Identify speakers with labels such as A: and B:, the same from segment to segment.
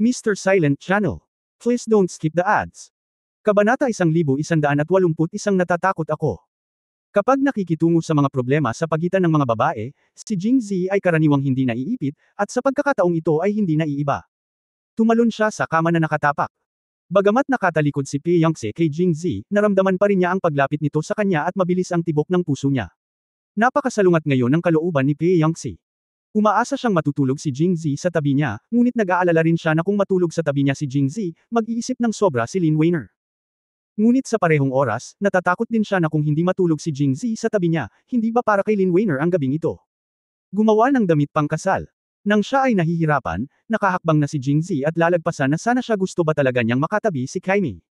A: Mr. Silent Channel. Please don't skip the ads. Kabanata 1181 Natatakot ako. Kapag nakikitungo sa mga problema sa pagitan ng mga babae, si Jingzi ay karaniwang hindi naiipit, at sa pagkakataong ito ay hindi naiiba. Tumalon siya sa kama na nakatapak. Bagamat nakatalikod si Pi Yangtze kay Jingzi, naramdaman pa rin niya ang paglapit nito sa kanya at mabilis ang tibok ng puso niya. Napakasalungat ngayon ng kalooban ni Pi Yangtze. Umaasa siyang matutulog si Jingzi sa tabi niya, ngunit nag-aalala rin siya na kung matulog sa tabi niya si Jingzi, mag-iisip ng sobra si Lin Weiner. Ngunit sa parehong oras, natatakot din siya na kung hindi matulog si Jingzi sa tabi niya, hindi ba para kay Lin Weiner ang gabing ito? Gumawa ng damit pangkasal. Nang siya ay nahihirapan, nakahakbang na si Jingzi at lalagpasan na sana siya gusto ba talaga niyang makatabi si Kaiming.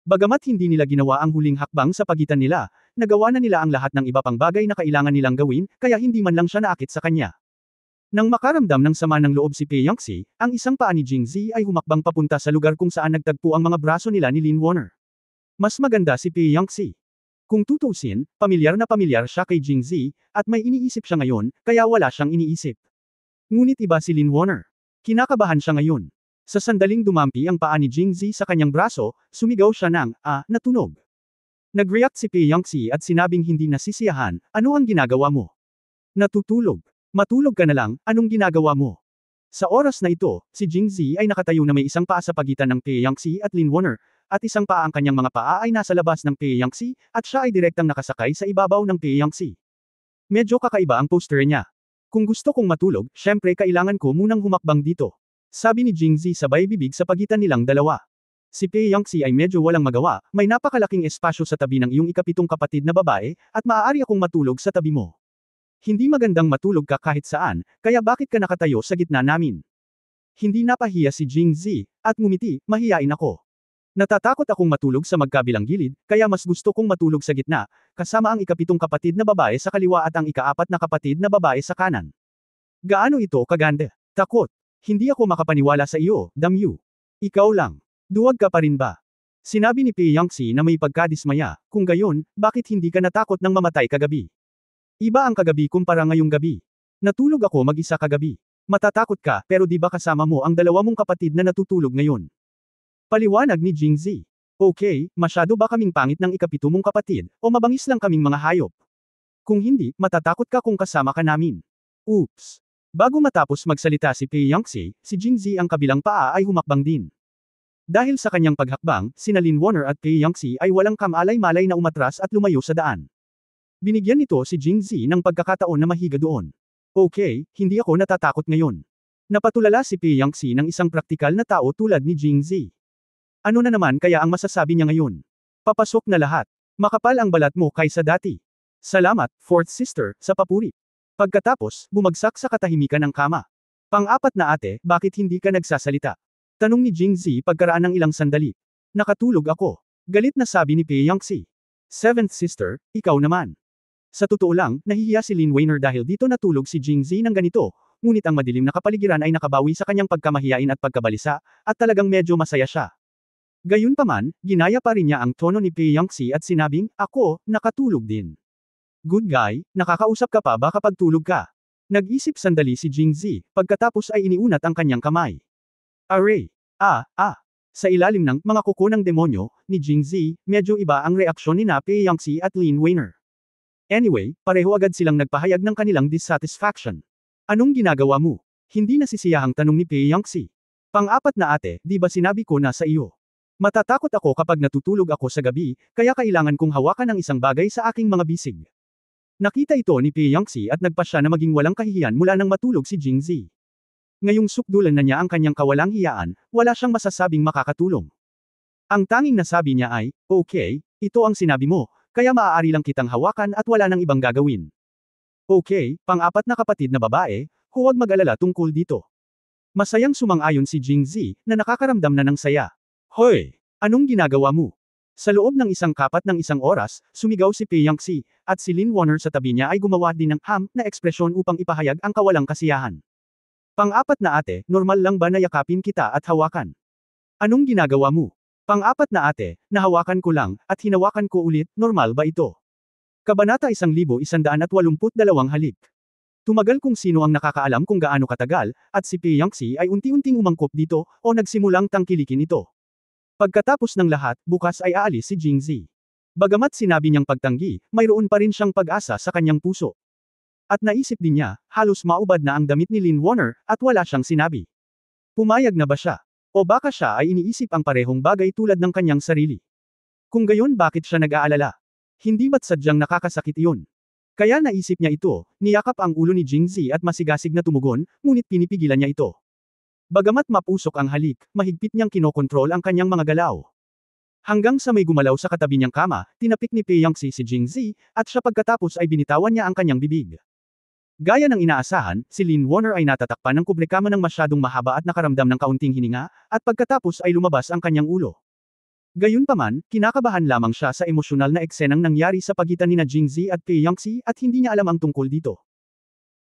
A: Bagamat hindi nila ginawa ang huling hakbang sa pagitan nila, nagawa na nila ang lahat ng iba pang bagay na kailangan nilang gawin, kaya hindi man lang siya naakit sa kanya. Nang makaramdam ng sama ng loob si Pi Yangtze, ang isang paa ni Jingzi ay humakbang papunta sa lugar kung saan nagtagpo ang mga braso nila ni Lin Weiner. Mas maganda si Pi Yangtze. Kung tutusin, pamilyar na pamilyar siya kay Jingzi, at may iniisip siya ngayon, kaya wala siyang iniisip. Ngunit iba si Lin Weiner. Kinakabahan siya ngayon. Sa sandaling dumampi ang paa ni Jingzi sa kanyang braso, sumigaw siya ng, natunog. Nag-react si Pi Yangtze at sinabing hindi nasisiyahan, ano ang ginagawa mo? Natutulog. Matulog ka na lang, anong ginagawa mo? Sa oras na ito, si Jingzi ay nakatayo na may isang paa sa pagitan ng Pi Yangtze at Lin Weiner, at isang paa ang kanyang mga paa ay nasa labas ng Pi Yangtze, at siya ay direktang nakasakay sa ibabaw ng Pi Yangtze. Medyo kakaiba ang posture niya. Kung gusto kong matulog, syempre kailangan ko munang humakbang dito. Sabi ni Jingzi sabay bibig sa pagitan nilang dalawa. Si Pi Yangtze ay medyo walang magawa, may napakalaking espasyo sa tabi ng iyong ikapitong kapatid na babae, at maaari akong matulog sa tabi mo. Hindi magandang matulog ka kahit saan, kaya bakit ka nakatayo sa gitna namin? Hindi napahiya si Jingzi, at ngumiti, mahiyain ako. Natatakot akong matulog sa magkabilang gilid, kaya mas gusto kong matulog sa gitna, kasama ang ikapitong kapatid na babae sa kaliwa at ang ikaapat na kapatid na babae sa kanan. Gaano ito kaganda? Takot. Hindi ako makapaniwala sa iyo, damyu. Ikaw lang. Duwag ka pa rin ba? Sinabi ni Pi Yangtze na may pagkadismaya, kung gayon, bakit hindi ka natakot nang mamatay kagabi? Iba ang kagabi kumpara ngayong gabi. Natulog ako mag-isa kagabi. Matatakot ka, pero di ba kasama mo ang dalawa mong kapatid na natutulog ngayon? Paliwanag ni Jingzi. Okay, masyado ba kaming pangit ng ikapito mong kapatid, o mabangis lang kaming mga hayop? Kung hindi, matatakot ka kung kasama ka namin. Oops. Bago matapos magsalita si Pi Yangtze, si Jingzi ang kabilang paa ay humakbang din. Dahil sa kanyang paghakbang, sina Lin Weiner at Pi Yangtze ay walang kamalay-malay na umatras at lumayo sa daan. Binigyan nito si Jingzi ng pagkakataon na mahiga doon. Okay, hindi ako natatakot ngayon. Napatulala si Pi Yangtze ng isang praktikal na tao tulad ni Jingzi. Ano na naman kaya ang masasabi niya ngayon? Papasok na lahat. Makapal ang balat mo kaysa dati. Salamat, fourth sister, sa papuri. Pagkatapos, bumagsak sa katahimikan ng kama. Pang-apat na ate, bakit hindi ka nagsasalita? Tanong ni Jingzi pagkaraan ng ilang sandali. Nakatulog ako. Galit na sabi ni Pi Yangtze. Seventh sister, ikaw naman. Sa totoo lang, nahihiya si Lin Weiner dahil dito natulog si Jingzi ng ganito, ngunit ang madilim na kapaligiran ay nakabawi sa kanyang pagkamahiyain at pagkabalisa, at talagang medyo masaya siya. Gayunpaman, ginaya pa rin niya ang tono ni Pi Yangtze at sinabing, ako, nakatulog din. Good guy, nakakausap ka pa ba kapag tulog ka? Nag-isip sandali si Jingzi, pagkatapos ay iniunat ang kanyang kamay. Aray! Sa ilalim ng mga kuko ng demonyo, ni Jingzi, medyo iba ang reaksyon ni Pi Yangtze at Lin Weiner. Anyway, pareho agad silang nagpahayag ng kanilang dissatisfaction. Anong ginagawa mo? Hindi nasisiyahang tanong ni Pi Yangtze. Pang-apat na ate, di ba sinabi ko na sa iyo? Matatakot ako kapag natutulog ako sa gabi, kaya kailangan kong hawakan ang isang bagay sa aking mga bisig. Nakita ito ni Pi Yangtze at nagpa siya na maging walang kahihiyan mula nang matulog si Jingzi. Ngayong sukdulan na niya ang kanyang kawalang hiyaan, wala siyang masasabing makakatulong. Ang tanging nasabi niya ay, okay, ito ang sinabi mo, kaya maaari lang kitang hawakan at wala nang ibang gagawin. Okay, pang-apat na kapatid na babae, huwag mag-alala tungkol dito. Masayang sumang-ayon si Jingzi, na nakakaramdam na ng saya. Hoy! Anong ginagawa mo? Sa loob ng isang kapat ng isang oras, sumigaw si Pi Yangtze, at si Lin Weiner sa tabi niya ay gumawa din ng na ekspresyon upang ipahayag ang kawalang kasiyahan. Pang-apat na ate, normal lang ba na yakapin kita at hawakan? Anong ginagawa mo? Pang-apat na ate, nahawakan ko lang, at hinawakan ko ulit, normal ba ito? Kabanata 1182 Halik. Tumagal kung sino ang nakakaalam kung gaano katagal, at si Pei Yangxi ay unti-unting umangkop dito, o nagsimulang tangkilikin ito. Pagkatapos ng lahat, bukas ay aalis si Jingzi. Bagamat sinabi niyang pagtanggi, mayroon pa rin siyang pag-asa sa kanyang puso. At naisip din niya, halos maubad na ang damit ni Lin Warner, at wala siyang sinabi. Pumayag na ba siya? O baka siya ay iniisip ang parehong bagay tulad ng kanyang sarili? Kung gayon bakit siya nag-aalala? Hindi ba't sadyang nakakasakit iyon? Kaya naisip niya ito, niyakap ang ulo ni Jingzi at masigasig na tumugon, ngunit pinipigilan niya ito. Bagamat mapusok ang halik, mahigpit niyang kinokontrol ang kanyang mga galaw. Hanggang sa may gumalaw sa katabi niyang kama, tinapik ni Pei Yangxi si Jingzi, at siya pagkatapos ay binitawan niya ang kanyang bibig. Gaya ng inaasahan, si Lin Warner ay natatakpan ng kubrekama ng masyadong mahaba at nakaramdam ng kaunting hininga, at pagkatapos ay lumabas ang kanyang ulo. Gayunpaman, kinakabahan lamang siya sa emosyonal na eksenang nangyari sa pagitan nina Jingzi at Pei Yangxi at hindi niya alam ang tungkol dito.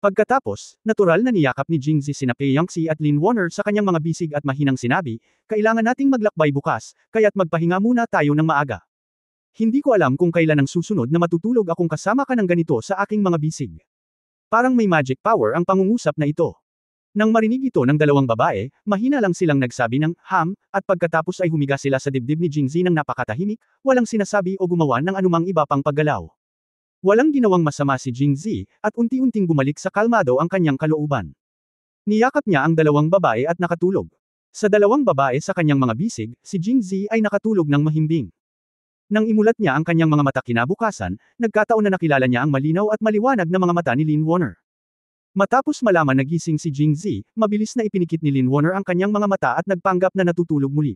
A: Pagkatapos, natural na niyakap ni Jingzi sina Pei Yangxi at Lin Warner sa kanyang mga bisig at mahinang sinabi, kailangan nating maglakbay bukas, kaya't magpahinga muna tayo ng maaga. Hindi ko alam kung kailan ang susunod na matutulog akong kasama ka ng ganito sa aking mga bisig. Parang may magic power ang pangungusap na ito. Nang marinig ito ng dalawang babae, mahina lang silang nagsabi ng, at pagkatapos ay humiga sila sa dibdib ni Jingzi ng napakatahimik, walang sinasabi o gumawa ng anumang iba pang paggalaw. Walang ginawang masama si Jingzi, at unti-unting bumalik sa kalmado ang kanyang kalooban. Niyakap niya ang dalawang babae at nakatulog. Sa dalawang babae sa kanyang mga bisig, si Jingzi ay nakatulog ng mahimbing. Nang imulat niya ang kanyang mga mata kinabukasan, nagkataon na nakilala niya ang malinaw at maliwanag na mga mata ni Lin Warner. Matapos malaman na gising si Jingzi, mabilis na ipinikit ni Lin Warner ang kanyang mga mata at nagpanggap na natutulog muli.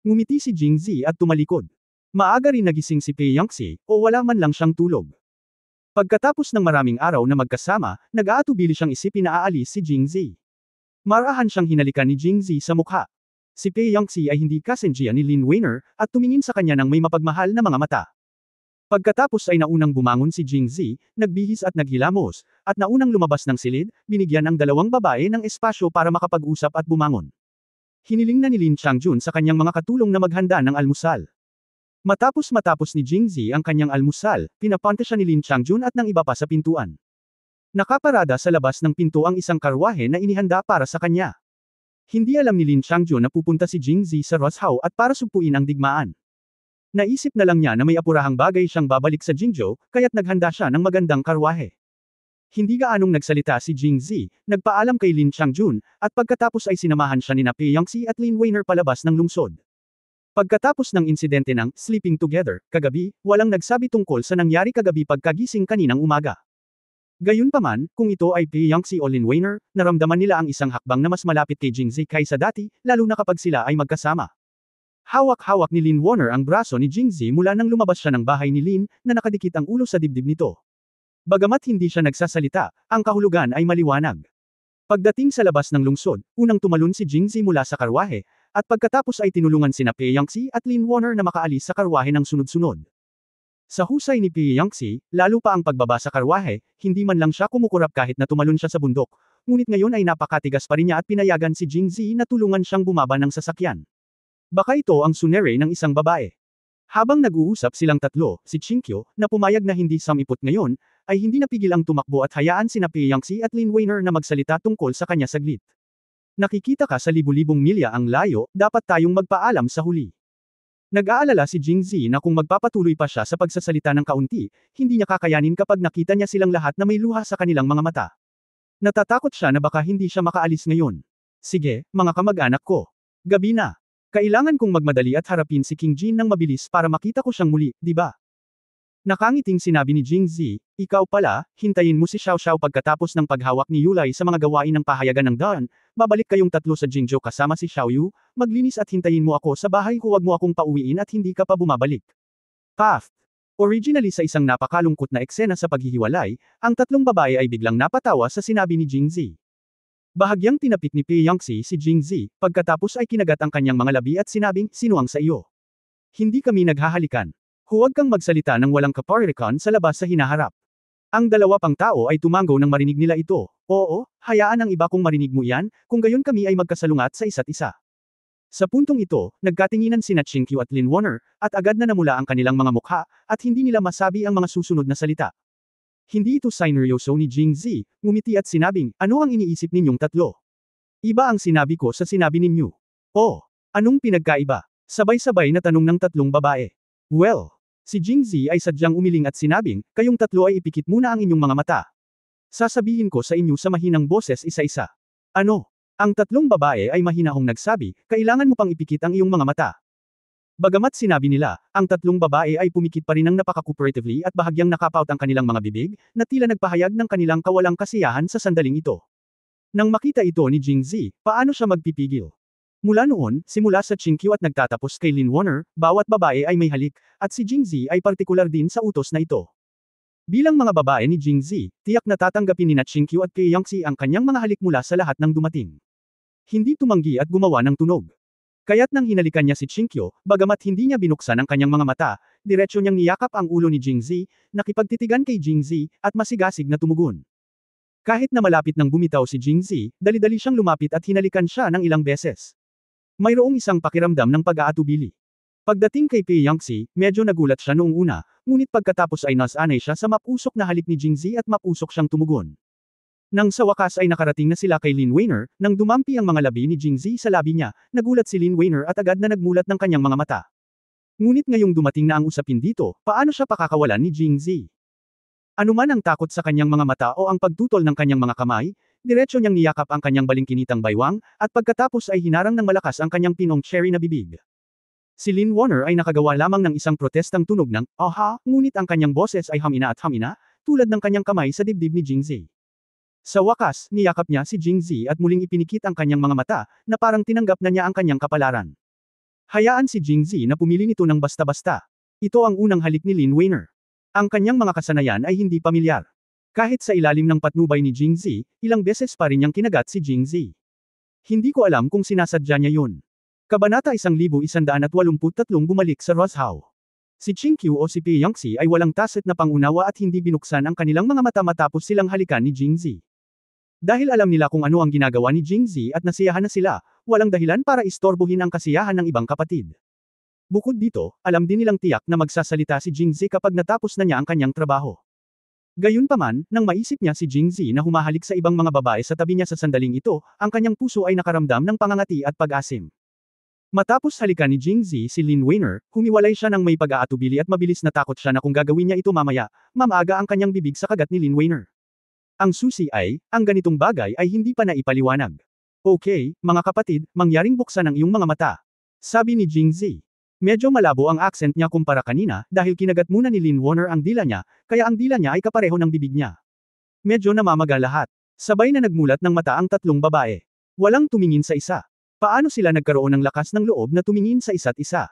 A: Ngumiti si Jingzi at tumalikod. Maaga rin nagising si Pei Yangxi, o wala man lang siyang tulog. Pagkatapos ng maraming araw na magkasama, nag-aatubili siyang isipin na aalis si Jingzi. Marahan siyang hinalikan ni Jingzi sa mukha. Si Pei Yangxi ay hindi kasenjiya ni Lin Warner, at tumingin sa kanya ng may mapagmahal na mga mata. Pagkatapos ay naunang bumangon si Jingzi, nagbihis at naghilamos, at naunang lumabas ng silid, binigyan ang dalawang babae ng espasyo para makapag-usap at bumangon. Hiniling na ni Lin Changjun sa kanyang mga katulong na maghanda ng almusal. Matapos ni Jingzi ang kanyang almusal, pinapante siya ni Lin Changjun at ng iba pa sa pintuan. Nakaparada sa labas ng pinto ang isang karwahe na inihanda para sa kanya. Hindi alam ni Lin Changjun na pupunta si Jingzi sa Roshow at para sugpuin ang digmaan. Naisip na lang niya na may apurahang bagay siyang babalik sa Jingzhou, kaya't naghanda siya ng magandang karwahe. Hindi gaanong nagsalita si Jingzi, nagpaalam kay Lin Changjun, at pagkatapos ay sinamahan siya ni Pei Yangxi at Lin Warner palabas ng lungsod. Pagkatapos ng insidente ng sleeping together, kagabi, walang nagsabi tungkol sa nangyari kagabi pagkagising kaninang umaga. Gayunpaman, kung ito ay Pei Yangxi o Lin Warner, naramdaman nila ang isang hakbang na mas malapit kay Jingzi kaysa dati, lalo na kapag sila ay magkasama. Hawak-hawak ni Lin Warner ang braso ni Jingzi mula nang lumabas siya ng bahay ni Lin, na nakadikit ang ulo sa dibdib nito. Bagamat hindi siya nagsasalita, ang kahulugan ay maliwanag. Pagdating sa labas ng lungsod, unang tumalon si Jingzi mula sa karwahe, at pagkatapos ay tinulungan sina Pei Yangxi at Lin Warner na makaalis sa karwahe ng sunod-sunod. Sa husay ni Pei Yangxi, lalo pa ang pagbaba sa karwahe, hindi man lang siya kumukurap kahit na tumalon siya sa bundok, ngunit ngayon ay napakatigas pa rin niya at pinayagan si Jingzi na tulungan siyang bumaba ng sasakyan. Baka ito ang sunere ng isang babae. Habang nag-uusap silang tatlo, si Chinkyo, na pumayag na hindi samipot ngayon, ay hindi napigil ang tumakbo at hayaan sina Pei Yangxi at Lin Warner na magsalita tungkol sa kanya saglit. Nakikita ka sa libu-libong milya ang layo, dapat tayong magpaalam sa huli. Nag-aalala si Jingzi na kung magpapatuloy pa siya sa pagsasalita ng kaunti, hindi niya kakayanin kapag nakita niya silang lahat na may luha sa kanilang mga mata. Natatakot siya na baka hindi siya makaalis ngayon. Sige, mga kamag-anak ko. Gabi na. Kailangan kong magmadali at harapin si King Jin ng mabilis para makita ko siyang muli, di ba? Nakangiting sinabi ni Jingzi, ikaw pala, hintayin mo si Xiao Xiao pagkatapos ng paghawak ni Yulai sa mga gawain ng pahayagan ng daan, babalik kayong tatlo sa Jingzhou kasama si Xiao Yu, maglinis at hintayin mo ako sa bahay, huwag mo akong pauwiin at hindi ka pa bumabalik. Path. Originally sa isang napakalungkot na eksena sa paghihiwalay, ang tatlong babae ay biglang napatawa sa sinabi ni Jingzi. Bahagyang tinapik ni Pei Yangxi si Jingzi, pagkatapos ay kinagat ang kanyang mga labi at sinabing, sinuwang sa iyo. Hindi kami naghahalikan. Huwag kang magsalita ng walang kaparirikan sa labas sa hinaharap. Ang dalawa pang tao ay tumango nang marinig nila ito. Oo, hayaan ang iba kung marinig mo iyan, kung gayon kami ay magkasalungat sa isa't isa. Sa puntong ito, nagkatinginan sina Chinkyu at Lin Warner, at agad na namula ang kanilang mga mukha, at hindi nila masabi ang mga susunod na salita. Hindi ito sineryoso ni Jingzi, ngumiti at sinabing, ano ang iniisip ninyong tatlo? Iba ang sinabi ko sa sinabi ninyo. Oh, anong pinagkaiba? Sabay-sabay na tanong ng tatlong babae. Well, si Jingzi ay sadyang umiling at sinabing, kayong tatlo ay ipikit muna ang inyong mga mata. Sasabihin ko sa inyo sa mahinang boses isa-isa. Ano? Ang tatlong babae ay mahinahong nagsabi, kailangan mo pang ipikit ang iyong mga mata. Bagamat sinabi nila, ang tatlong babae ay pumikit pa rin ng napaka-cooperatively at bahagyang nakapaut ang kanilang mga bibig, na tila nagpahayag ng kanilang kawalang kasiyahan sa sandaling ito. Nang makita ito ni Jingzi, paano siya magpipigil? Mula noon, simula sa Chinkyu at nagtatapos kay Lin Warner, bawat babae ay may halik, at si Jingzi ay partikular din sa utos na ito. Bilang mga babae ni Jingzi, tiyak na tatanggapin ni Chinkyu at Kyangsi ang kanyang mga halik mula sa lahat ng dumating. Hindi tumanggi at gumawa ng tunog. Kaya't nang hinalikan niya si Chinkyu, bagamat hindi niya binuksan ang kanyang mga mata, diretsyo niyang niyakap ang ulo ni Jingzi, nakipagtitigan kay Jingzi, at masigasig na tumugon. Kahit na malapit nang bumitaw si Jingzi, dali-dali siyang lumapit at hinalikan siya ng ilang beses. Mayroong isang pakiramdam ng pag-aatubili. Pagdating kay Kyangsi, medyo nagulat siya noong una, ngunit pagkatapos ay nasanay siya sa mapusok na halik ni Jingzi at mapusok siyang tumugon. Nang sa wakas ay nakarating na sila kay Lin Weiner, nang dumampi ang mga labi ni Jingzi sa labi niya, nagulat si Lin Weiner at agad na nagmulat ng kanyang mga mata. Ngunit ngayong dumating na ang usapin dito, paano siya pakakawalan ni Jingzi? Anuman ang takot sa kanyang mga mata o ang pagtutol ng kanyang mga kamay, diretsyo niyang niyakap ang kanyang balingkinitang baywang, at pagkatapos ay hinarang ng malakas ang kanyang pinong cherry na bibig. Si Lin Warner ay nakagawa lamang ng isang protestang tunog ng, aha, ngunit ang kanyang boses ay hamina at hamina, tulad ng kanyang kamay sa dibdib ni Jingzi. Sa wakas, niyakap niya si Jingzi at muling ipinikit ang kanyang mga mata, na parang tinanggap na niya ang kanyang kapalaran. Hayaan si Jingzi na pumili nito ng basta-basta. Ito ang unang halik ni Lin Weiner. Ang kanyang mga kasanayan ay hindi pamilyar. Kahit sa ilalim ng patnubay ni Jingzi, ilang beses pa rin niyang kinagat si Jingzi. Hindi ko alam kung sinasadya niya yun. Kabanata 1183 bumalik sa Roshow. Si Chinkyu o si Kyangsi ay walang taset na pangunawa at hindi binuksan ang kanilang mga mata matapos silang halikan ni Jingzi. Dahil alam nila kung ano ang ginagawa ni Jingzi at nasiyahan na sila, walang dahilan para istorbohin ang kasiyahan ng ibang kapatid. Bukod dito, alam din nilang tiyak na magsasalita si Jingzi kapag natapos na niya ang kanyang trabaho. Gayunpaman, nang maisip niya si Jingzi na humahalik sa ibang mga babae sa tabi niya sa sandaling ito, ang kanyang puso ay nakaramdam ng pangangati at pag-asim. Matapos halikan ni Jingzi si Lin Weiner, humiwalay siya ng may pag-aatubili at mabilis natakot siya na kung gagawin niya ito mamaya, mamaga ang kanyang bibig sa kagat ni Lin Weiner. Ang susi ay, ang ganitong bagay ay hindi pa naipaliwanag. Okay, mga kapatid, mangyaring buksan ang iyong mga mata. Sabi ni Jingzi. Medyo malabo ang accent niya kumpara kanina, dahil kinagat muna ni Lin Warner ang dila niya, kaya ang dila niya ay kapareho ng bibig niya. Medyo namamaga lahat. Sabay na nagmulat ng mata ang tatlong babae. Walang tumingin sa isa. Paano sila nagkaroon ng lakas ng loob na tumingin sa isa't isa?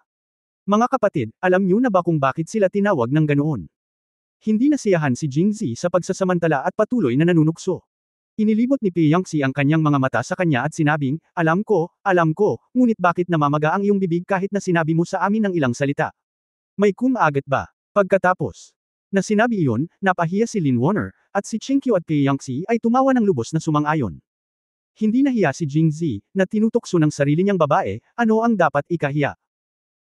A: Mga kapatid, alam niyo na ba kung bakit sila tinawag ng ganoon? Hindi nasiyahan si Jingzi sa pagsasamantala at patuloy na nanunukso. Inilibot ni Kyangsi ang kanyang mga mata sa kanya at sinabing, alam ko, ngunit bakit namamaga ang iyong bibig kahit na sinabi mo sa amin ng ilang salita? May kumagat ba? Pagkatapos na sinabi iyon, napahiya si Lin Warner, at si Chinkyu at Kyangsi ay tumawa ng lubos na sumang-ayon. Hindi nahiya si Jingzi, na tinutokso ng sarili niyang babae, ano ang dapat ikahiya.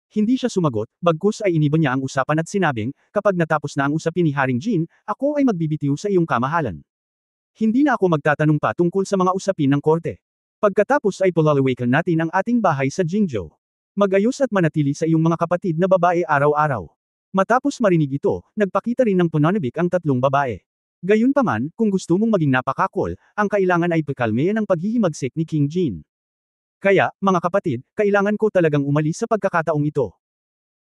A: Hindi siya sumagot, bagkus ay iniba niya ang usapan at sinabing, kapag natapos na ang usapin ni Haring Jin, ako ay magbibitiw sa iyong kamahalan. Hindi na ako magtatanong pa tungkol sa mga usapin ng korte. Pagkatapos ay polalawakan natin ang ating bahay sa Jingzhou. Magayos at manatili sa iyong mga kapatid na babae araw-araw. Matapos marinig ito, nagpakita rin ng pananabik ang tatlong babae. Gayunpaman, kung gusto mong maging napakakol, ang kailangan ay pakalmeyan ang paghihimagsik ni King Jin. Kaya, mga kapatid, kailangan ko talagang umalis sa pagkakataong ito.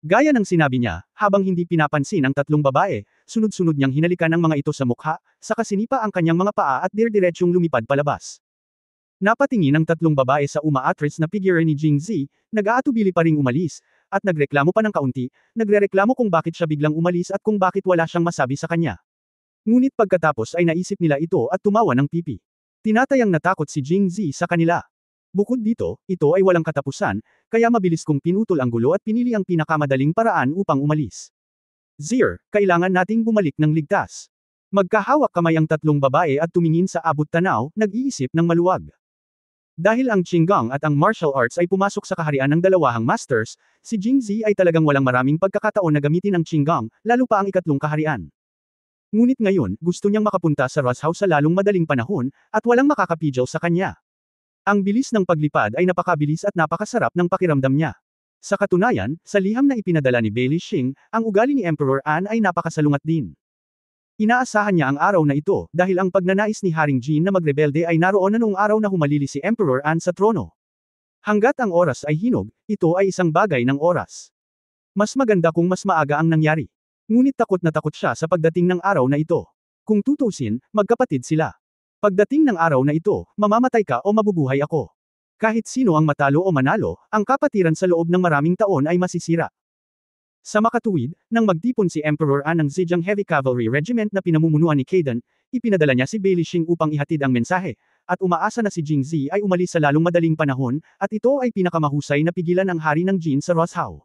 A: Gaya ng sinabi niya, habang hindi pinapansin ang tatlong babae, sunod-sunod niyang hinalikan ang mga ito sa mukha, saka sinipa ang kanyang mga paa at dirdiretsyong lumipad palabas. Napatingin ang tatlong babae sa umaatres na figure ni Jingzi, nag-aatubili pa ring umalis, at nagreklamo pa ng kaunti, nagrereklamo kung bakit siya biglang umalis at kung bakit wala siyang masabi sa kanya. Ngunit pagkatapos ay naisip nila ito at tumawa ng pipi. Tinatayang natakot si Jingzi sa kanila. Bukod dito, ito ay walang katapusan, kaya mabilis kong pinutol ang gulo at pinili ang pinakamadaling paraan upang umalis. Zir, kailangan nating bumalik ng ligtas. Magkahawak kamay ang tatlong babae at tumingin sa abot tanaw, nag-iisip ng maluwag. Dahil ang Qinggang at ang martial arts ay pumasok sa kaharian ng dalawahang masters, si Jingzi ay talagang walang maraming pagkakataon na gamitin ang Qinggang, lalo pa ang ikatlong kaharian. Ngunit ngayon, gusto niyang makapunta sa Ross House sa lalong madaling panahon, at walang makakapidyaw sa kanya. Ang bilis ng paglipad ay napakabilis at napakasarap ng pakiramdam niya. Sa katunayan, sa liham na ipinadala ni Bailey Shing, ang ugali ni Emperor An ay napakasalungat din. Inaasahan niya ang araw na ito, dahil ang pagnanais ni Haring Jin na magrebelde ay naroon na noong araw na humalili si Emperor An sa trono. Hanggat ang oras ay hinog, ito ay isang bagay ng oras. Mas maganda kung mas maaga ang nangyari. Ngunit takot na takot siya sa pagdating ng araw na ito. Kung tutusin, magkapatid sila. Pagdating ng araw na ito, mamamatay ka o mabubuhay ako. Kahit sino ang matalo o manalo, ang kapatiran sa loob ng maraming taon ay masisira. Sa makatuwid, nang magtipon si Emperor An ng Zhejiang Heavy Cavalry Regiment na pinamumunuan ni Kaidan, ipinadala niya si Bailey Shing upang ihatid ang mensahe, at umaasa na si Jingzi ay umalis sa lalong madaling panahon, at ito ay pinakamahusay na pigilan ang hari ng Jin sa Rosshao.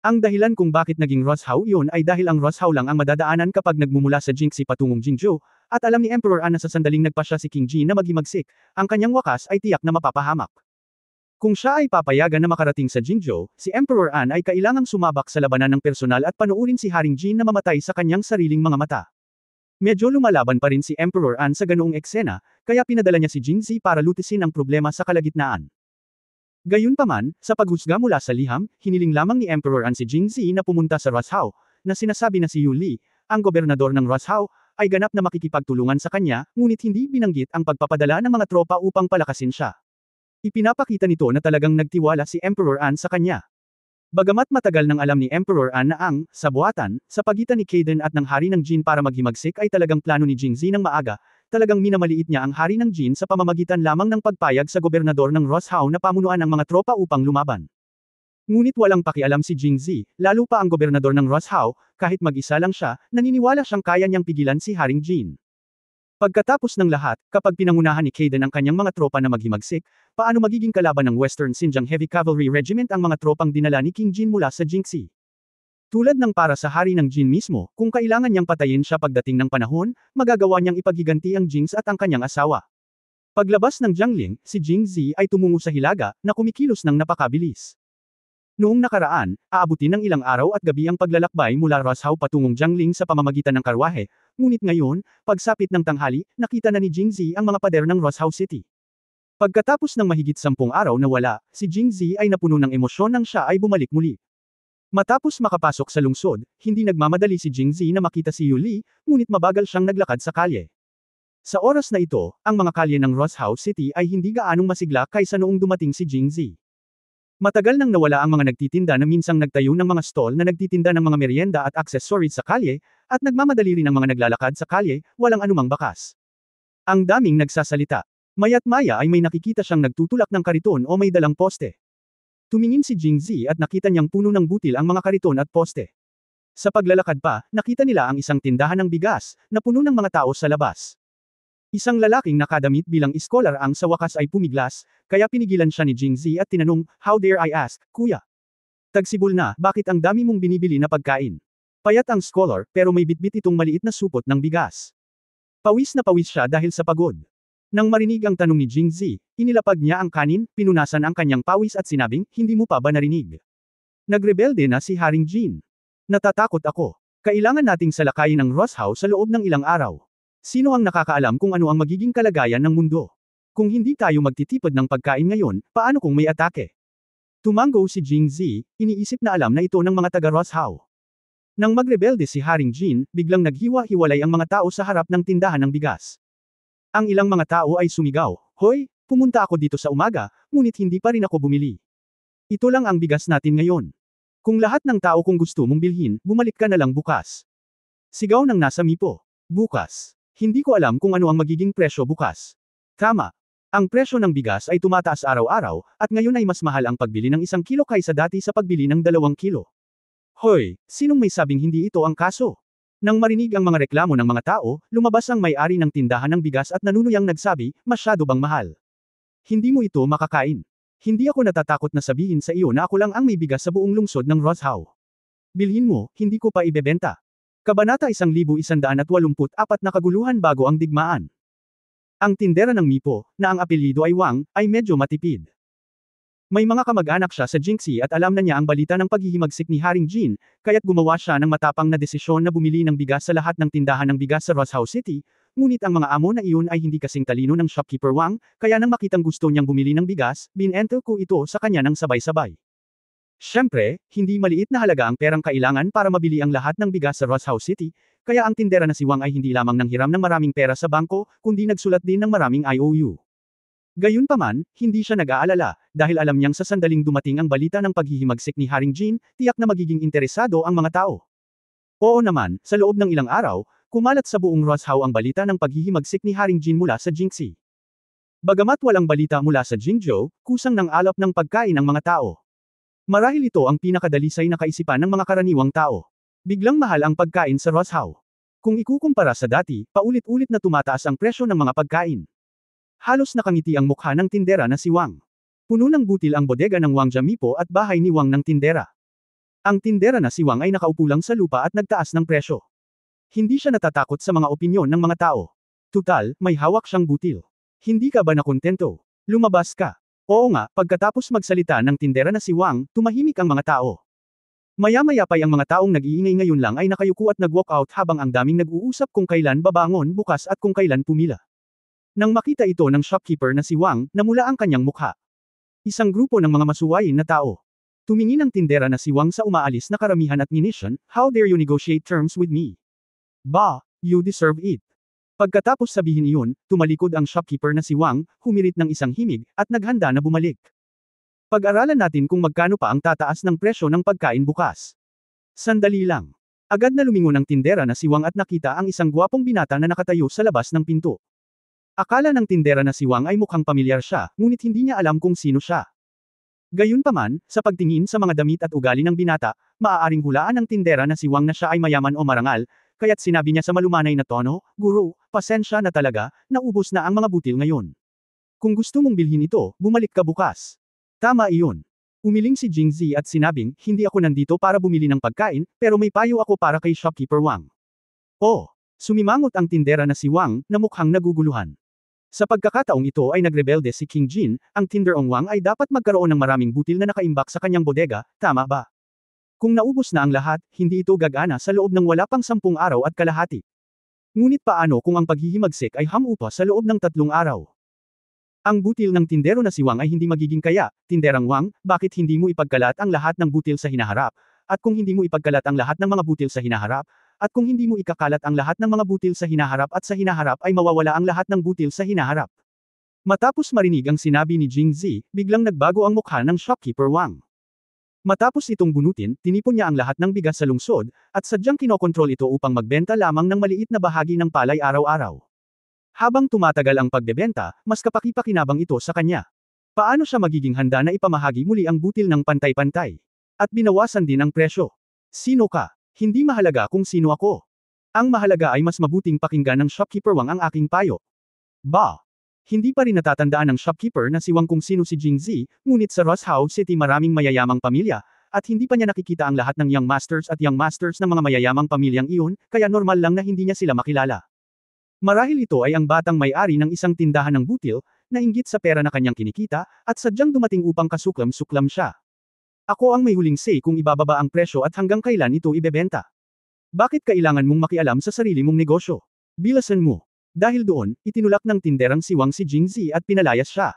A: Ang dahilan kung bakit naging Rosshao iyon ay dahil ang Rosshao lang ang madadaanan kapag nagmumula sa Jingxi patungong Jingzhou, at alam ni Emperor An na sa sandaling nagpasya si King Ji na maghimagsik, ang kanyang wakas ay tiyak na mapapahamak. Kung siya ay papayagan na makarating sa Jingzhou, si Emperor An ay kailangang sumabak sa labanan ng personal at panuurin si Haring Jin na mamatay sa kanyang sariling mga mata. Medyo lumalaban pa rin si Emperor An sa ganoong eksena, kaya pinadala niya si Jingzi para lutisin ang problema sa kalagitnaan. Gayunpaman, sa paghusga mula sa liham, hiniling lamang ni Emperor An si Jingzi na pumunta sa Rosshao, na sinasabi na si Yu Li, ang gobernador ng Rosshao, ay ganap na makikipagtulungan sa kanya, ngunit hindi binanggit ang pagpapadala ng mga tropa upang palakasin siya. Ipinapakita nito na talagang nagtiwala si Emperor An sa kanya. Bagamat matagal nang alam ni Emperor An na ang, sa buwatan, sa pagitan ni Kaidan at ng hari ng Jin para maghimagsik ay talagang plano ni Jingzi ng maaga, talagang minamaliit niya ang hari ng Jin sa pamamagitan lamang ng pagpayag sa gobernador ng Rosshao na pamunuan ang mga tropa upang lumaban. Ngunit walang pakialam si Jingzi, lalo pa ang gobernador ng Rosshao, kahit mag-isa lang siya, naniniwala siyang kaya niyang pigilan si Haring Jin. Pagkatapos ng lahat, kapag pinangunahan ni Kaidan ang kanyang mga tropa na maghimagsik, paano magiging kalaban ng Western Xinjiang Heavy Cavalry Regiment ang mga tropang dinala ni King Jin mula sa Jingxi? Tulad ng para sa hari ng Jin mismo, kung kailangan niyang patayin siya pagdating ng panahon, magagawa niyang ipaghiganti ang Jings at ang kanyang asawa. Paglabas ng Jiangling, si Jingzi ay tumungo sa hilaga, na kumikilos ng napakabilis. Noong nakaraan, aabutin ng ilang araw at gabi ang paglalakbay mula Rosshao patungong Jiangling sa pamamagitan ng karwahe, ngunit ngayon, pagsapit ng tanghali, nakita na ni Jingzi ang mga pader ng Rosshao City. Pagkatapos ng mahigit 10 araw na wala, si Jingzi ay napuno ng emosyon nang siya ay bumalik muli. Matapos makapasok sa lungsod, hindi nagmamadali si Jingzi na makita si Yu Li, ngunit mabagal siyang naglakad sa kalye. Sa oras na ito, ang mga kalye ng Rosshao City ay hindi gaanong masigla kaysa noong dumating si Jingzi. Matagal nang nawala ang mga nagtitinda na minsang nagtayo ng mga stall na nagtitinda ng mga merienda at accessories sa kalye, at nagmamadali rin ang mga naglalakad sa kalye, walang anumang bakas. Ang daming nagsasalita. Maya't maya ay may nakikita siyang nagtutulak ng kariton o may dalang poste. Tumingin si Jingzi at nakita niyang puno ng butil ang mga kariton at poste. Sa paglalakad pa, nakita nila ang isang tindahan ng bigas, na puno ng mga tao sa labas. Isang lalaking nakadamit bilang iskolar ang sa wakas ay pumiglas, kaya pinigilan siya ni Jingzi at tinanong, "How dare I ask, kuya? Tagsibol na, bakit ang dami mong binibili na pagkain?" Payat ang scholar, pero may bitbit itong maliit na supot ng bigas. Pawis na pawis siya dahil sa pagod. Nang marinig ang tanong ni Jingzi, inilapag niya ang kanin, pinunasan ang kanyang pawis at sinabing, "Hindi mo pa ba narinig? Nagrebelde na si Haring Jin. Natatakot ako. Kailangan nating salakayin ang Rosshao sa loob ng ilang araw. Sino ang nakakaalam kung ano ang magiging kalagayan ng mundo? Kung hindi tayo magtitipid ng pagkain ngayon, paano kung may atake?" Tumango si Jingzi, iniisip na alam na ito ng mga taga Rosshao. Nang magrebelde si Haring Jin, biglang naghiwa-hiwalay ang mga tao sa harap ng tindahan ng bigas. Ang ilang mga tao ay sumigaw, "Hoy, pumunta ako dito sa umaga, ngunit hindi pa rin ako bumili. Ito lang ang bigas natin ngayon. Kung lahat ng tao kung gusto mong bilhin, bumalik ka na lang bukas." Sigaw ng nasa mipo. "Bukas. Hindi ko alam kung ano ang magiging presyo bukas." Tama. Ang presyo ng bigas ay tumataas araw-araw, at ngayon ay mas mahal ang pagbili ng 1 kilo kaysa dati sa pagbili ng 2 kilo. Hoy, sinong may sabing hindi ito ang kaso? Nang marinig ang mga reklamo ng mga tao, lumabas ang may-ari ng tindahan ng bigas at nanunuyang nagsabi, "Masyado bang mahal? Hindi mo ito makakain. Hindi ako natatakot na sabihin sa iyo na ako lang ang may bigas sa buong lungsod ng Rosshao. Bilhin mo, hindi ko pa ibebenta." Kabanata 1184 na kaguluhan bago ang digmaan. Ang tindera ng Mipo, na ang apelyido ay Wang, ay medyo matipid. May mga kamag-anak siya sa Jinxie at alam na niya ang balita ng paghihimagsik ni Haring Jin, kaya't gumawa siya ng matapang na desisyon na bumili ng bigas sa lahat ng tindahan ng bigas sa Rosehouse City, ngunit ang mga amo na iyon ay hindi kasing talino ng shopkeeper Wang, kaya nang makitang gusto niyang bumili ng bigas, binento ko ito sa kanya ng sabay-sabay. Siyempre, hindi maliit na halaga ang perang kailangan para mabili ang lahat ng bigas sa Rosehouse City, kaya ang tindera na si Wang ay hindi lamang nanghiram ng maraming pera sa bangko, kundi nagsulat din ng maraming IOU. Gayunpaman, hindi siya nag-aalala, dahil alam niyang sa sandaling dumating ang balita ng paghihimagsik ni Haring Jin, tiyak na magiging interesado ang mga tao. Oo naman, sa loob ng ilang araw, kumalat sa buong Rosehouse ang balita ng paghihimagsik ni Haring Jin mula sa Jinxie. Bagamat walang balita mula sa Jingzhou, kusang nang alap ng pagkain ang mga tao. Marahil ito ang pinakadalisay na kaisipan ng mga karaniwang tao. Biglang mahal ang pagkain sa Rosehouse. Kung ikukumpara sa dati, paulit-ulit na tumataas ang presyo ng mga pagkain. Halos nakangiti ang mukha ng tindera na si Wang. Puno ng butil ang bodega ng Wang Jamipo at bahay ni Wang ng tindera. Ang tindera na si Wang ay nakaupo lang sa lupa at nagtaas ng presyo. Hindi siya natatakot sa mga opinyon ng mga tao. Tutal, may hawak siyang butil. Hindi ka ba nakontento? Lumabas ka. Oo nga, pagkatapos magsalita ng tindera na si Wang, tumahimik ang mga tao. Maya-maya pa ang mga taong nag-iingay ngayon lang ay nakayuko at nag-walk out habang ang daming nag-uusap kung kailan babangon bukas at kung kailan pumila. Nang makita ito ng shopkeeper na si Wang, namula ang kanyang mukha. Isang grupo ng mga masuwayin na tao. Tumingin ang tindera na si Wang sa umaalis na karamihan at ninisyon, how dare you negotiate terms with me? Bah, you deserve it. Pagkatapos sabihin iyon, tumalikod ang shopkeeper na si Wang, humirit ng isang himig, at naghanda na bumalik. Pag-aralan natin kung magkano pa ang tataas ng presyo ng pagkain bukas. Sandali lang. Agad na lumingon ang tindera na si Wang at nakita ang isang gwapong binata na nakatayo sa labas ng pinto. Akala ng tindera na si Wang ay mukhang pamilyar siya, ngunit hindi niya alam kung sino siya. Gayunpaman, sa pagtingin sa mga damit at ugali ng binata, maaaring hulaan ng tindera na si Wang na siya ay mayaman o marangal, kaya't sinabi niya sa malumanay na tono, "Guro, pasensya na talaga, naubos na ang mga butil ngayon. Kung gusto mong bilhin ito, bumalik ka bukas." Tama iyon. Umiling si Jingzi at sinabing, "Hindi ako nandito para bumili ng pagkain, pero may payo ako para kay shopkeeper Wang." Oh, sumimangot ang tindera na si Wang, na mukhang naguguluhan. Sa pagkakataong ito ay nagrebelde si King Jin, ang tinderong Wang ay dapat magkaroon ng maraming butil na nakaimbak sa kanyang bodega, tama ba? Kung naubos na ang lahat, hindi ito gagana sa loob ng wala pang 10 araw at kalahati. Ngunit paano kung ang paghihimagsik ay hamupa sa loob ng 3 araw? Ang butil ng tindero na si Wang ay hindi magiging kaya, tinderang Wang, bakit hindi mo ipagkalat ang lahat ng butil sa hinaharap? At kung hindi mo ipagkalat ang lahat ng mga butil sa hinaharap, at kung hindi mo ikakalat ang lahat ng mga butil sa hinaharap at sa hinaharap ay mawawala ang lahat ng butil sa hinaharap. Matapos marinig ang sinabi ni Jingzi, biglang nagbago ang mukha ng shopkeeper Wang. Matapos itong bunutin, tinipon niya ang lahat ng bigas sa lungsod, at sadyang kinokontrol ito upang magbenta lamang ng maliit na bahagi ng palay araw-araw. Habang tumatagal ang pagbebenta, mas kapaki-pakinabang ito sa kanya. Paano siya magiging handa na ipamahagi muli ang butil ng pantay-pantay? At binawasan din ang presyo. Sino ka? Hindi mahalaga kung sino ako. Ang mahalaga ay mas mabuting pakinggan ng shopkeeper Wang ang aking payo. Ba? Hindi pa rin natatandaan ng shopkeeper na si Wang kung sino si Jingzi, ngunit sa Rosehouse City maraming mayayamang pamilya, at hindi pa niya nakikita ang lahat ng young masters at young masters ng mga mayayamang pamilyang iyon, kaya normal lang na hindi niya sila makilala. Marahil ito ay ang batang may-ari ng isang tindahan ng butil, na inggit sa pera na kanyang kinikita, at sadyang dumating upang kasuklam-suklam siya. Ako ang may huling say kung ibababa ang presyo at hanggang kailan ito ibebenta. Bakit kailangan mong makialam sa sarili mong negosyo? Bilasan mo. Dahil doon, itinulak ng tinderang si Wang si Jingzi at pinalayas siya.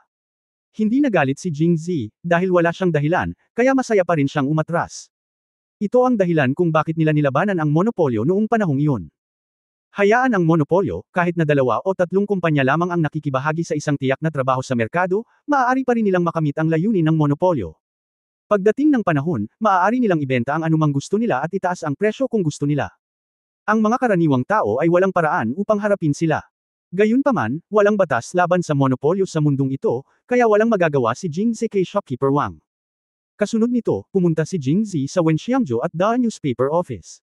A: Hindi nagalit si Jingzi, dahil wala siyang dahilan, kaya masaya pa rin siyang umatras. Ito ang dahilan kung bakit nila nilabanan ang monopolyo noong panahong iyon. Hayaan ang monopolyo, kahit na 2 o 3 kumpanya lamang ang nakikibahagi sa isang tiyak na trabaho sa merkado, maaari pa rin nilang makamit ang layunin ng monopolyo. Pagdating ng panahon, maaari nilang ibenta ang anumang gusto nila at itaas ang presyo kung gusto nila. Ang mga karaniwang tao ay walang paraan upang harapin sila. Gayunpaman, walang batas laban sa monopolyo sa mundong ito, kaya walang magagawa si Jingzi kay shopkeeper Wang. Kasunod nito, pumunta si Jingzi sa Wenxiangzhou at The Newspaper Office.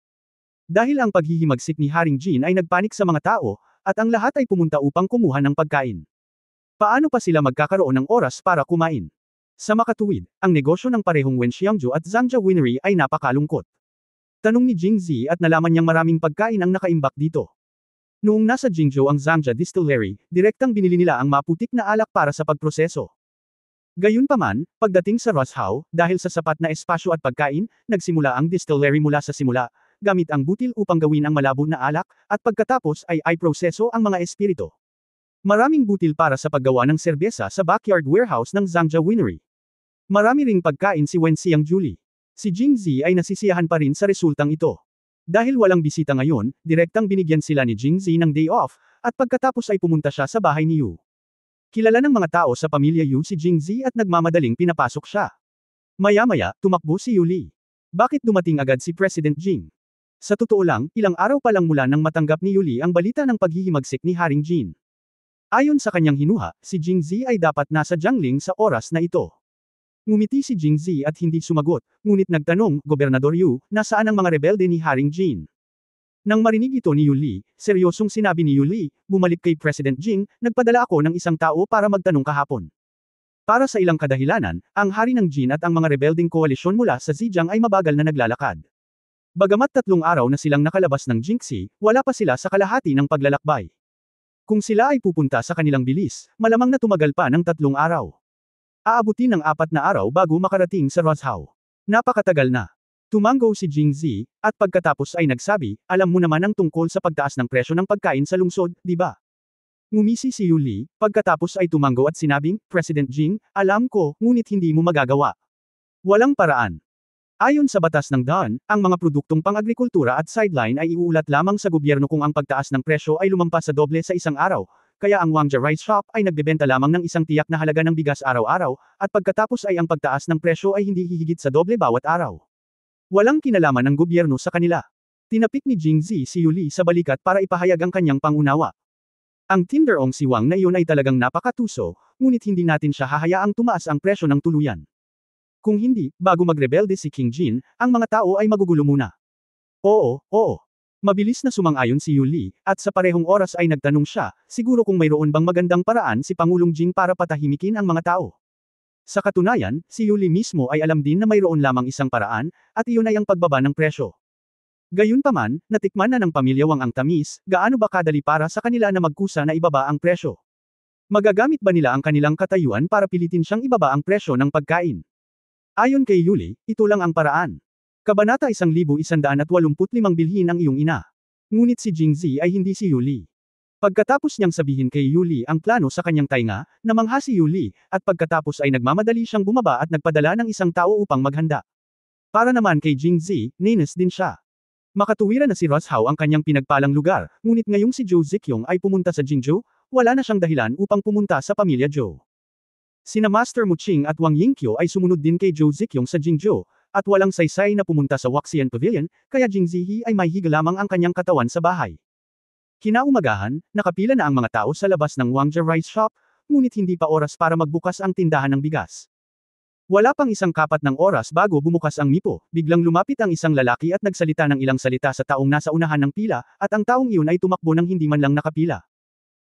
A: Dahil ang paghihimagsik ni Haring Jin ay nagpanik sa mga tao, at ang lahat ay pumunta upang kumuha ng pagkain. Paano pa sila magkakaroon ng oras para kumain? Sa makatuwid, ang negosyo ng parehong Wenxiangzhou at Zhangja Winery ay napakalungkot. Tanong ni Jingzi at nalaman niyang maraming pagkain ang nakaimbak dito. Noong nasa Jingzhou ang Zhangja Distillery, direktang binili nila ang maputik na alak para sa pagproseso. Gayunpaman, pagdating sa Roshow, dahil sa sapat na espasyo at pagkain, nagsimula ang distillery mula sa simula, gamit ang butil upang gawin ang malabo na alak, at pagkatapos ay proseso ang mga espirito. Maraming butil para sa paggawa ng serbesa sa backyard warehouse ng Zhangja Winery. Marami ring pagkain si Wen Xiang Julie. Si Jingzi ay nasisiyahan pa rin sa resultang ito. Dahil walang bisita ngayon, direktang binigyan sila ni Jingzi ng day off, at pagkatapos ay pumunta siya sa bahay ni Yu. Kilala ng mga tao sa pamilya Yu si Jingzi at nagmamadaling pinapasok siya. Maya-maya, tumakbo si Yu Li. Bakit dumating agad si President Jing? Sa totoo lang, ilang araw pa lang mula nang matanggap ni Yu Li ang balita ng paghihimagsik ni Haring Jin. Ayon sa kanyang hinuha, si Jingzi ay dapat nasa Jiangling sa oras na ito. Ngumiti si Jingzi at hindi sumagot, ngunit nagtanong, Gobernador Yu, nasaan ang mga rebelde ni Haring Jin? Nang marinig ito ni Yu Li, seryosong sinabi ni Yu Li, bumalik kay President Jing, nagpadala ako ng isang tao para magtanong kahapon. Para sa ilang kadahilanan, ang hari ng Jin at ang mga rebelding koalisyon mula sa Zhejiang ay mabagal na naglalakad. Bagamat 3 araw na silang nakalabas ng Jingxi, wala pa sila sa kalahati ng paglalakbay. Kung sila ay pupunta sa kanilang bilis, malamang na tumagal pa ng 3 araw. Aabutin ng 4 na araw bago makarating sa Roshow. Napakatagal na. Tumango si Jingzi, at pagkatapos ay nagsabi, alam mo naman ang tungkol sa pagtaas ng presyo ng pagkain sa lungsod, di ba? Ngumisi si Yu Li, pagkatapos ay tumango at sinabing, President Jing, alam ko, ngunit hindi mo magagawa. Walang paraan. Ayon sa batas ng DAN, ang mga produktong pang-agrikultura at sideline ay iuulat lamang sa gobyerno kung ang pagtaas ng presyo ay lumampas sa doble sa isang araw, kaya ang Wangja Rice Shop ay nagbebenta lamang ng isang tiyak na halaga ng bigas araw-araw, at pagkatapos ay ang pagtaas ng presyo ay hindi hihigit sa doble bawat araw. Walang kinalaman ng gobyerno sa kanila. Tinapik ni Jingzi si Yu Li sa balikat para ipahayag ang kanyang pangunawa. Ang tinderong si Wang na iyon ay talagang napakatuso, ngunit hindi natin siya hahayaang tumaas ang presyo ng tuluyan. Kung hindi, bago magrebelde si King Jin, ang mga tao ay magugulo muna. Oo. Mabilis na sumang-ayon si Yu Li, at sa parehong oras ay nagtanong siya, siguro kung mayroon bang magandang paraan si Pangulong Jing para patahimikin ang mga tao. Sa katunayan, si Yu Li mismo ay alam din na mayroon lamang isang paraan, at iyon ay ang pagbaba ng presyo. Gayunpaman, natikman na ng pamilya Wang ang tamis, gaano ba kadali para sa kanila na magkusa na ibaba ang presyo? Magagamit ba nila ang kanilang katayuan para pilitin siyang ibaba ang presyo ng pagkain? Ayon kay Yu Li, ito lang ang paraan. Kabanata 1185 bilhin ang iyong ina. Ngunit si Jingzi ay hindi si Yu Li. Pagkatapos niyang sabihin kay Yu Li ang plano sa kanyang tainga, namangha si Yu Li, at pagkatapos ay nagmamadali siyang bumaba at nagpadala ng isang tao upang maghanda. Para naman kay Jingzi, nainis din siya. Makatuwiran na si Roshow ang kanyang pinagpalang lugar, ngunit ngayong si Zhou Ziqiong ay pumunta sa Jingzhou, wala na siyang dahilan upang pumunta sa pamilya Zhou. Sina Master Muqing at Wang Yingqiu ay sumunod din kay Zhou Ziqiong sa Jingzhou, at walang saysay na pumunta sa Waxian Pavilion, kaya Jingzihi ay may higa lamang ang kanyang katawan sa bahay. Kinaumagahan, nakapila na ang mga tao sa labas ng Wangja Rice Shop, ngunit hindi pa oras para magbukas ang tindahan ng bigas. Wala pang isang kapat ng oras bago bumukas ang mipo, biglang lumapit ang isang lalaki at nagsalita ng ilang salita sa taong nasa unahan ng pila, at ang taong iyon ay tumakbo ng hindi man lang nakapila.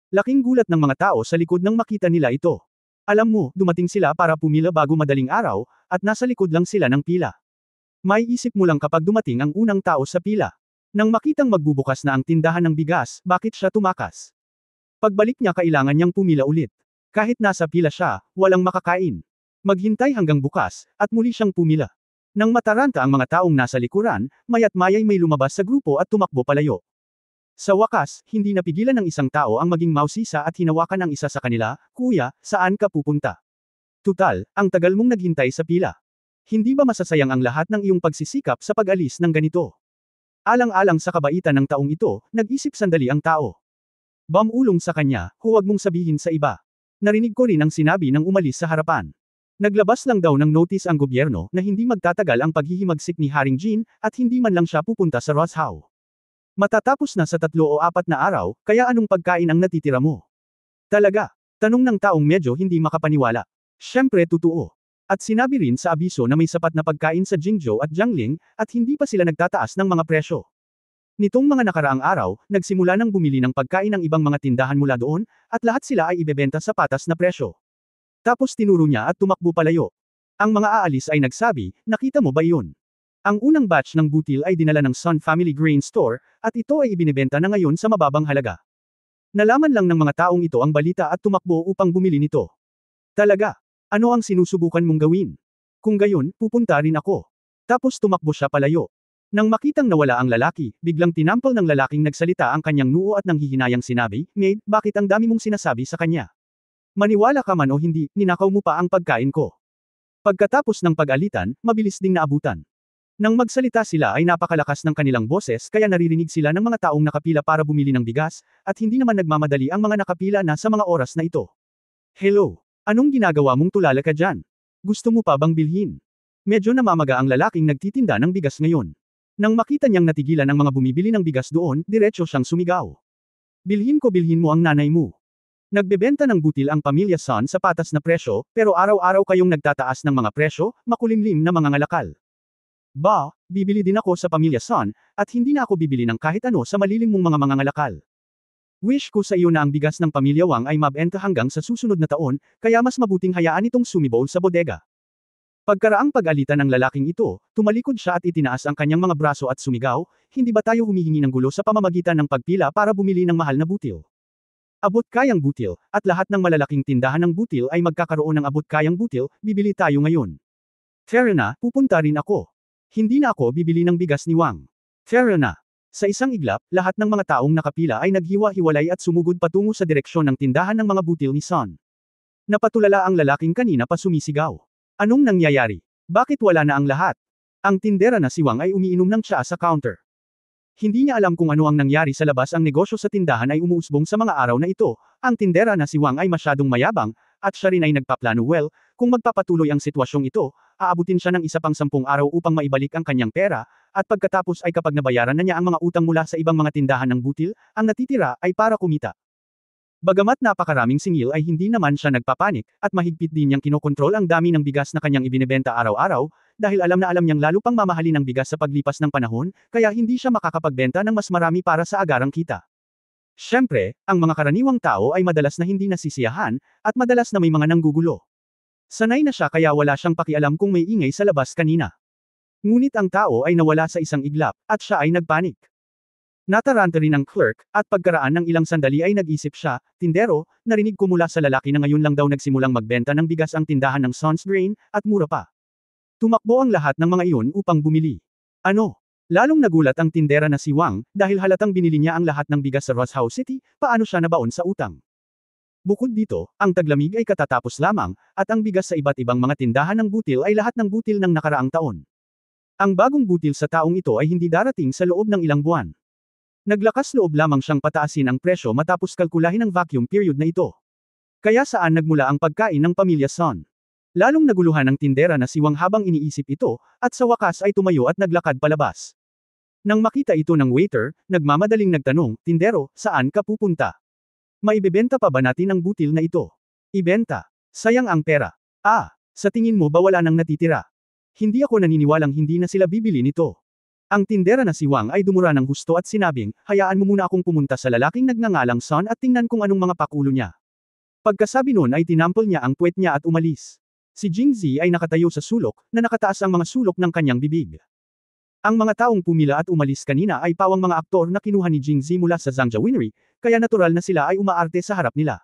A: Laking gulat ng mga tao sa likod nang makita nila ito. Alam mo, dumating sila para pumila bago madaling araw, at nasa likod lang sila ng pila. May isip mo lang kapag dumating ang unang tao sa pila. Nang makitang magbubukas na ang tindahan ng bigas, bakit siya tumakas? Pagbalik niya kailangan niyang pumila ulit. Kahit nasa pila siya, walang makakain. Maghintay hanggang bukas, at muli siyang pumila. Nang mataranta ang mga taong nasa likuran, maya't mayay may lumabas sa grupo at tumakbo palayo. Sa wakas, hindi napigilan ng isang tao ang maging mausisa at hinawakan ang isa sa kanila, Kuya, saan ka pupunta? Tutal, ang tagal mong naghintay sa pila. Hindi ba masasayang ang lahat ng iyong pagsisikap sa pag-alis ng ganito? Alang-alang sa kabaitan ng taong ito, nag-isip sandali ang tao. Bamulong sa kanya, huwag mong sabihin sa iba. Narinig ko rin ang sinabi ng umalis sa harapan. Naglabas lang daw ng notice ang gobyerno na hindi magtatagal ang paghihimagsik ni Haring Jin, at hindi man lang siya pupunta sa Roshow. Matatapos na sa 3 o 4 na araw, kaya anong pagkain ang natitira mo? Talaga? Tanong ng taong medyo hindi makapaniwala. Siyempre totoo. At sinabi rin sa abiso na may sapat na pagkain sa Jingzhou at Jiangling, at hindi pa sila nagtataas ng mga presyo. Nitong mga nakaraang araw, nagsimula nang bumili ng pagkain ng ibang mga tindahan mula doon, at lahat sila ay ibebenta sa patas na presyo. Tapos tinuro niya at tumakbo palayo. Ang mga aalis ay nagsabi, nakita mo ba iyon? Ang unang batch ng butil ay dinala ng Sun Family Grain Store, at ito ay ibinebenta na ngayon sa mababang halaga. Nalaman lang ng mga taong ito ang balita at tumakbo upang bumili nito. Talaga? Ano ang sinusubukan mong gawin? Kung gayon, pupunta rin ako. Tapos tumakbo siya palayo. Nang makitang nawala ang lalaki, biglang tinampol ng lalaking nagsalita ang kanyang noo at nang hihinayang sinabi, "Maid, bakit ang dami mong sinasabi sa kanya? Maniwala ka man o hindi, ninakaw mo pa ang pagkain ko." Pagkatapos ng pag-alitan, mabilis ding naabutan. Nang magsalita sila ay napakalakas ng kanilang boses kaya naririnig sila ng mga taong nakapila para bumili ng bigas, at hindi naman nagmamadali ang mga nakapila na sa mga oras na ito. "Hello? Anong ginagawa mong tulala ka dyan? Gusto mo pa bang bilhin?" Medyo namamaga ang lalaking nagtitinda ng bigas ngayon. Nang makita niyang natigilan ang mga bumibili ng bigas doon, diretso siyang sumigaw. "Bilhin ko, bilhin mo ang nanay mo. Nagbebenta ng butil ang pamilya Son sa patas na presyo, pero araw-araw kayong nagtataas ng mga presyo, makulimlim na mga ngalakal. Ba, bibili din ako sa pamilya Son, at hindi na ako bibili ng kahit ano sa malilim mong mga ngalakal. Wish ko sa iyo na ang bigas ng pamilya Wang ay mabenta hanggang sa susunod na taon, kaya mas mabuting hayaan itong sumibol sa bodega." Pagkaraang pag-alitan ng lalaking ito, tumalikod siya at itinaas ang kanyang mga braso at sumigaw, "Hindi ba tayo humihingi ng gulo sa pamamagitan ng pagpila para bumili ng mahal na butil? Abot kayang butil, at lahat ng malalaking tindahan ng butil ay magkakaroon ng abot kayang butil, bibili tayo ngayon. Fair na, pupunta rin ako. Hindi na ako bibili ng bigas ni Wang." Fair na. Sa isang iglap, lahat ng mga taong nakapila ay naghiwa-hiwalay at sumugod patungo sa direksyon ng tindahan ng mga butil ni Son. Napatulala ang lalaking kanina pa sumisigaw. Anong nangyayari? Bakit wala na ang lahat? Ang tindera na si Wang ay umiinom ng tsaa sa counter. Hindi niya alam kung ano ang nangyari sa labas. Ang negosyo sa tindahan ay umuusbong sa mga araw na ito. Ang tindera na si Wang ay masyadong mayabang, at siya rin ay nagpaplano, well, kung magpapatuloy ang sitwasyong ito, aabutin siya ng isa pang 10 araw upang maibalik ang kanyang pera, at pagkatapos ay kapag nabayaran na niya ang mga utang mula sa ibang mga tindahan ng butil, ang natitira ay para kumita. Bagamat napakaraming singil ay hindi naman siya nagpapanik, at mahigpit din niyang kinokontrol ang dami ng bigas na kanyang ibinebenta araw-araw, dahil alam na alam niyang lalo pang mamahalin ang bigas sa paglipas ng panahon, kaya hindi siya makakapagbenta ng mas marami para sa agarang kita. Siyempre, ang mga karaniwang tao ay madalas na hindi nasisiyahan, at madalas na may mga nanggugulo. Sanay na siya kaya wala siyang pakialam kung may ingay sa labas kanina. Ngunit ang tao ay nawala sa isang iglap, at siya ay nagpanik. Nataranta rin ang clerk, at pagkaraan ng ilang sandali ay nag-isip siya, "Tindero, narinig ko mula sa lalaki na ngayon lang daw nagsimulang magbenta ng bigas ang tindahan ng Son's Grain, at mura pa." Tumakbo ang lahat ng mga iyon upang bumili. Ano? Lalong nagulat ang tindera na si Wang, dahil halatang binili niya ang lahat ng bigas sa Rosehouse City, paano siya nabaon sa utang. Bukod dito, ang taglamig ay katatapos lamang, at ang bigas sa iba't ibang mga tindahan ng butil ay lahat ng butil ng nakaraang taon. Ang bagong butil sa taong ito ay hindi darating sa loob ng ilang buwan. Naglakas loob lamang siyang pataasin ang presyo matapos kalkulahin ang vacuum period na ito. Kaya saan nagmula ang pagkain ng pamilya Son? Lalong naguluhan ang tindera na si Wang habang iniisip ito, at sa wakas ay tumayo at naglakad palabas. Nang makita ito ng waiter, nagmamadaling nagtanong, "Tindero, saan ka pupunta? Maibebenta pa ba natin ang butil na ito?" "Ibenta. Sayang ang pera." Sa tingin mo ba wala nang natitira? Hindi ako naniniwalang hindi na sila bibili nito." Ang tindera na si Wang ay dumura ng husto at sinabing, "Hayaan mo muna akong pumunta sa lalaking nagngangalang Son at tingnan kung anong mga pakulo niya." Pagkasabi nun ay tinampol niya ang puwet niya at umalis. Si Jingzi ay nakatayo sa sulok, na nakataas ang mga sulok ng kanyang bibig. Ang mga taong pumila at umalis kanina ay pawang mga aktor na kinuha ni Jingzi mula sa Zhangja Winery, kaya natural na sila ay umaarte sa harap nila.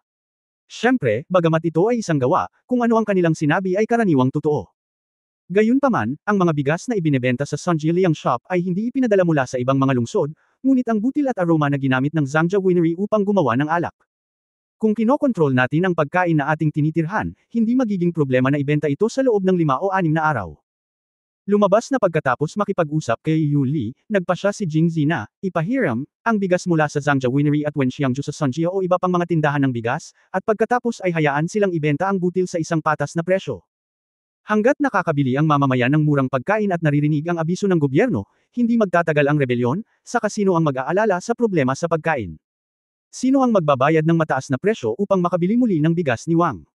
A: Siyempre, bagamat ito ay isang gawa, kung ano ang kanilang sinabi ay karaniwang totoo. Gayunpaman, ang mga bigas na ibinebenta sa Sonjiliang Shop ay hindi ipinadala mula sa ibang mga lungsod, ngunit ang butil at aroma na ginamit ng Zhangja Winery upang gumawa ng alak. Kung kinokontrol natin ang pagkain na ating tinitirhan, hindi magiging problema na ibenta ito sa loob ng 5 o 6 na araw. Lumabas na pagkatapos makipag-usap kay Yu Li, nagpasya si Jingzi na ipahiram ang bigas mula sa Zhangja Winery at Wenxiangju sa Sonjia o iba pang mga tindahan ng bigas, at pagkatapos ay hayaan silang ibenta ang butil sa isang patas na presyo. Hanggat nakakabili ang mamamayan ng murang pagkain at naririnig ang abiso ng gobyerno, hindi magtatagal ang rebelyon, saka sino ang mag-aalala sa problema sa pagkain? Sino ang magbabayad ng mataas na presyo upang makabili muli ng bigas ni Wang?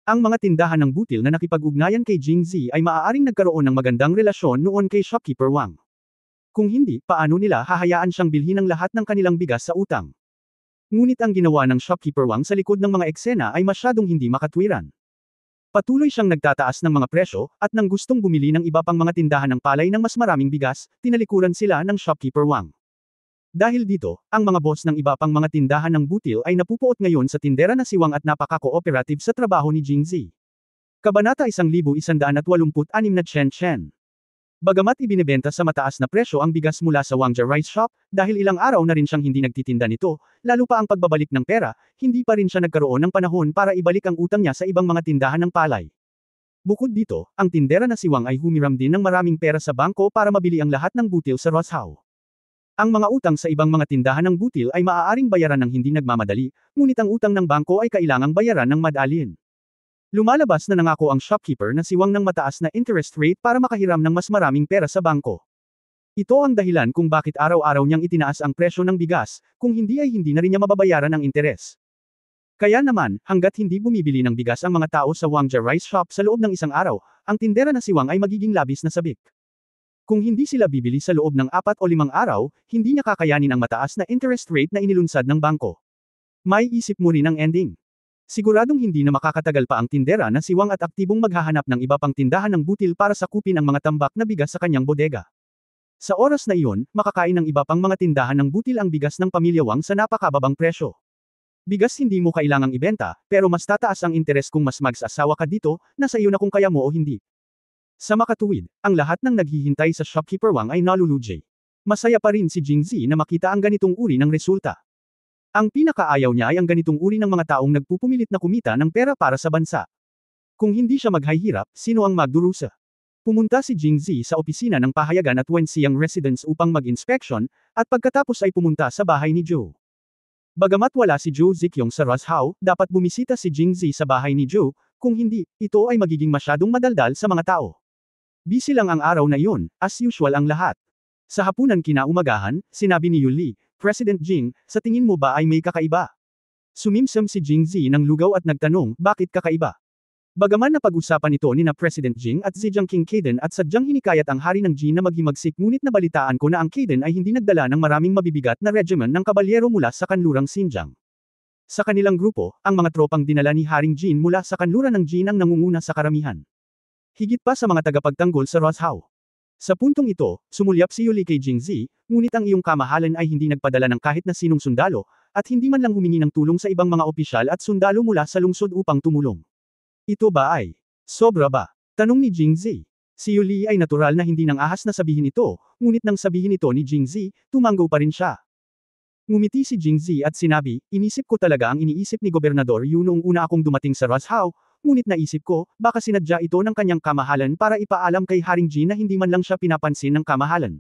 A: Ang mga tindahan ng butil na nakipag-ugnayan kay Jingzi ay maaaring nagkaroon ng magandang relasyon noon kay shopkeeper Wang. Kung hindi, paano nila hahayaan siyang bilhin ang lahat ng kanilang bigas sa utang? Ngunit ang ginawa ng shopkeeper Wang sa likod ng mga eksena ay masyadong hindi makatwiran. Patuloy siyang nagtataas ng mga presyo, at nang gustong bumili ng iba pang mga tindahan ng palay ng mas maraming bigas, tinalikuran sila ng shopkeeper Wang. Dahil dito, ang mga boss ng iba pang mga tindahan ng butil ay napupuot ngayon sa tindera na si Wang at napaka-cooperative sa trabaho ni Jingzi. Kabanata 1186 na Chen Chen. Bagamat ibinebenta sa mataas na presyo ang bigas mula sa Wangja Rice Shop, dahil ilang araw na rin siyang hindi nagtitinda nito, lalo pa ang pagbabalik ng pera, hindi pa rin siya nagkaroon ng panahon para ibalik ang utang niya sa ibang mga tindahan ng palay. Bukod dito, ang tindera na si Wang ay humiram din ng maraming pera sa bangko para mabili ang lahat ng butil sa Roshao. Ang mga utang sa ibang mga tindahan ng butil ay maaaring bayaran ng hindi nagmamadali, ngunit ang utang ng bangko ay kailangang bayaran ng madalin. Lumalabas na nangako ang shopkeeper na si Wang ng mataas na interest rate para makahiram ng mas maraming pera sa bangko. Ito ang dahilan kung bakit araw-araw niyang itinaas ang presyo ng bigas, kung hindi ay hindi na rin niya mababayaran ang interes. Kaya naman, hanggat hindi bumibili ng bigas ang mga tao sa Wangja Rice Shop sa loob ng isang araw, ang tindera na si Wang ay magiging labis na sabik. Kung hindi sila bibili sa loob ng 4 o 5 araw, hindi niya kakayanin ang mataas na interest rate na inilunsad ng bangko. May isip mo rin ang ending. Siguradong hindi na makakatagal pa ang tindera na si Wang at aktibong maghahanap ng iba pang tindahan ng butil para sakupin ang mga tambak na bigas sa kanyang bodega. Sa oras na iyon, makakain ng iba pang mga tindahan ng butil ang bigas ng pamilya Wang sa napakababang presyo. Bigas hindi mo kailangang ibenta, pero mas tataas ang interes kung mas mag-asawa ka dito, nasa iyo na kung kaya mo o hindi. Sa makatuwid, ang lahat ng naghihintay sa shopkeeper Wang ay nalulugi. Masaya pa rin si Jingzi na makita ang ganitong uri ng resulta. Ang pinakaayaw niya ay ang ganitong uri ng mga taong nagpupumilit na kumita ng pera para sa bansa. Kung hindi siya maghihirap, sino ang magdurusa? Pumunta si Jingzi sa opisina ng pahayagan at Wenxiang Residence upang mag-inspection, at pagkatapos ay pumunta sa bahay ni Zhou. Bagamat wala si Zhou Ziqiong sa Roshao, dapat bumisita si Jingzi sa bahay ni Zhou, kung hindi, ito ay magiging masyadong madaldal sa mga tao. Busy lang ang araw na iyon, as usual ang lahat. Sa hapunan kinaumagahan, sinabi ni Yuli, President Jing, sa tingin mo ba ay may kakaiba? Sumimsam si Jingzi ng lugaw at nagtanong, bakit kakaiba? Bagaman napag-usapan ito ni na President Jing at Zhejiang King Kaden at sadyang hinikayat ang hari ng Jin na maghimagsik ngunit nabalitaan ko na ang Kaden ay hindi nagdala ng maraming mabibigat na regimen ng kabalyero mula sa kanlurang Xinjiang. Sa kanilang grupo, ang mga tropang dinala ni Haring Jin mula sa kanluran ng Jin ang nangunguna sa karamihan. Higit pa sa mga tagapagtanggol sa Roshao. Sa puntong ito, sumulyap si Yuli kay Jingzi, ngunit ang iyong kamahalan ay hindi nagpadala ng kahit na sinong sundalo, at hindi man lang humingi ng tulong sa ibang mga opisyal at sundalo mula sa lungsod upang tumulong. Ito ba ay sobra ba? Tanong ni Jingzi. Si Yuli ay natural na hindi nang ahas na sabihin ito, ngunit nang sabihin ito ni Jingzi, tumango pa rin siya. Ngumiti si Jingzi at sinabi, inisip ko talaga ang iniisip ni Gobernador Yu noong una akong dumating sa Roshao, ngunit naisip ko, baka sinadya ito ng kanyang kamahalan para ipaalam kay Haring Jin na hindi man lang siya pinapansin ng kamahalan.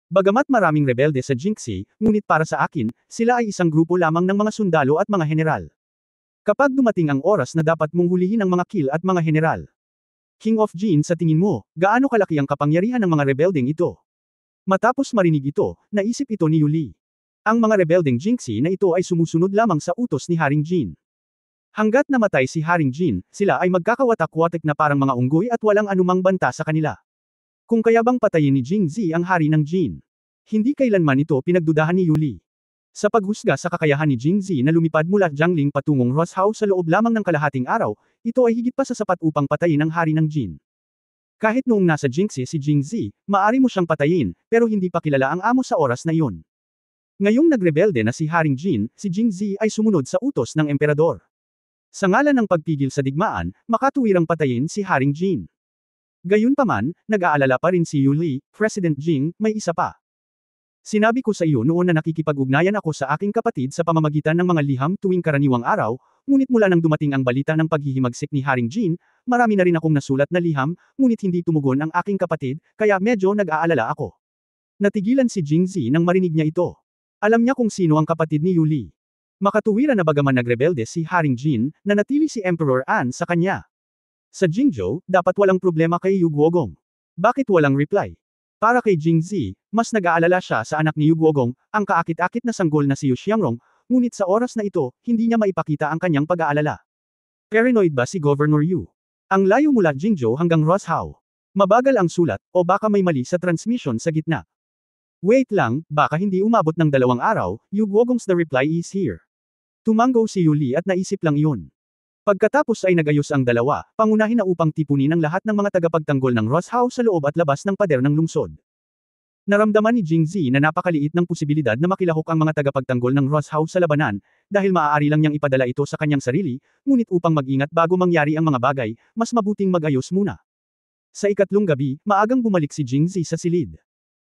A: Bagamat maraming rebelde sa Jingxi, ngunit para sa akin, sila ay isang grupo lamang ng mga sundalo at mga general. Kapag dumating ang oras na dapat mong hulihin ang mga kill at mga general. King of Jin, sa tingin mo, gaano kalaki ang kapangyarihan ng mga rebeldeng ito? Matapos marinig ito, naisip ito ni Yuli. Ang mga rebeldeng Jingxi na ito ay sumusunod lamang sa utos ni Haring Jin. Hanggat namatay si Haring Jin, sila ay magkakawatak-watak na parang mga unggoy at walang anumang banta sa kanila. Kung kaya bang patayin ni Jingzi ang hari ng Jin? Hindi kailanman ito pinagdudahan ni Yuli. Sa paghusga sa kakayahan ni Jingzi na lumipad mula Jiangling patungong Roshao sa loob lamang ng kalahating araw, ito ay higit pa sa sapat upang patayin ang hari ng Jin. Kahit noong nasa Jingxi si Jingzi, maari mo siyang patayin, pero hindi pa kilala ang amo sa oras na iyon. Ngayong nagrebelde na si Haring Jin, si Jingzi ay sumunod sa utos ng emperador. Sa ngalan ng pagpigil sa digmaan, makatuwirang patayin si Haring Jin. Gayunpaman, nag-aalala pa rin si Yuli, President Jing, may isa pa. Sinabi ko sa iyo noon na nakikipag-ugnayan ako sa aking kapatid sa pamamagitan ng mga liham tuwing karaniwang araw, ngunit mula nang dumating ang balita ng paghihimagsik ni Haring Jin, marami na rin akong nasulat na liham, ngunit hindi tumugon ang aking kapatid, kaya medyo nag-aalala ako. Natigilan si Jingzi nang marinig niya ito. Alam niya kung sino ang kapatid ni Yuli. Makatuwiran na bagaman nagrebelde si Haring Jin, nanatili si Emperor An sa kanya. Sa Jingzhou, dapat walang problema kay Yu Guogong. Bakit walang reply? Para kay Jingzi, mas nag-aalala siya sa anak ni Yu Guogong, ang kaakit-akit na sanggol na si Yu Xiangrong, ngunit sa oras na ito, hindi niya maipakita ang kanyang pag-aalala. Paranoid ba si Governor Yu? Ang layo mula Jingzhou hanggang Roshao. Mabagal ang sulat, o baka may mali sa transmission sa gitna. Wait lang, baka hindi umabot ng 2 araw, Yu Guogong's the reply is here. Tumango si Yuli at naisip lang iyon. Pagkatapos ay nagayos ang dalawa, pangunahin na upang tipunin ang lahat ng mga tagapagtanggol ng Roshao sa loob at labas ng pader ng lungsod. Naramdaman ni Jingzi na napakaliit ng posibilidad na makilahok ang mga tagapagtanggol ng Roshaw sa labanan, dahil maaari lang niyang ipadala ito sa kanyang sarili, ngunit upang mag-ingat bago mangyari ang mga bagay, mas mabuting mag-ayos muna. Sa ikatlong gabi, maagang bumalik si Jingzi sa silid.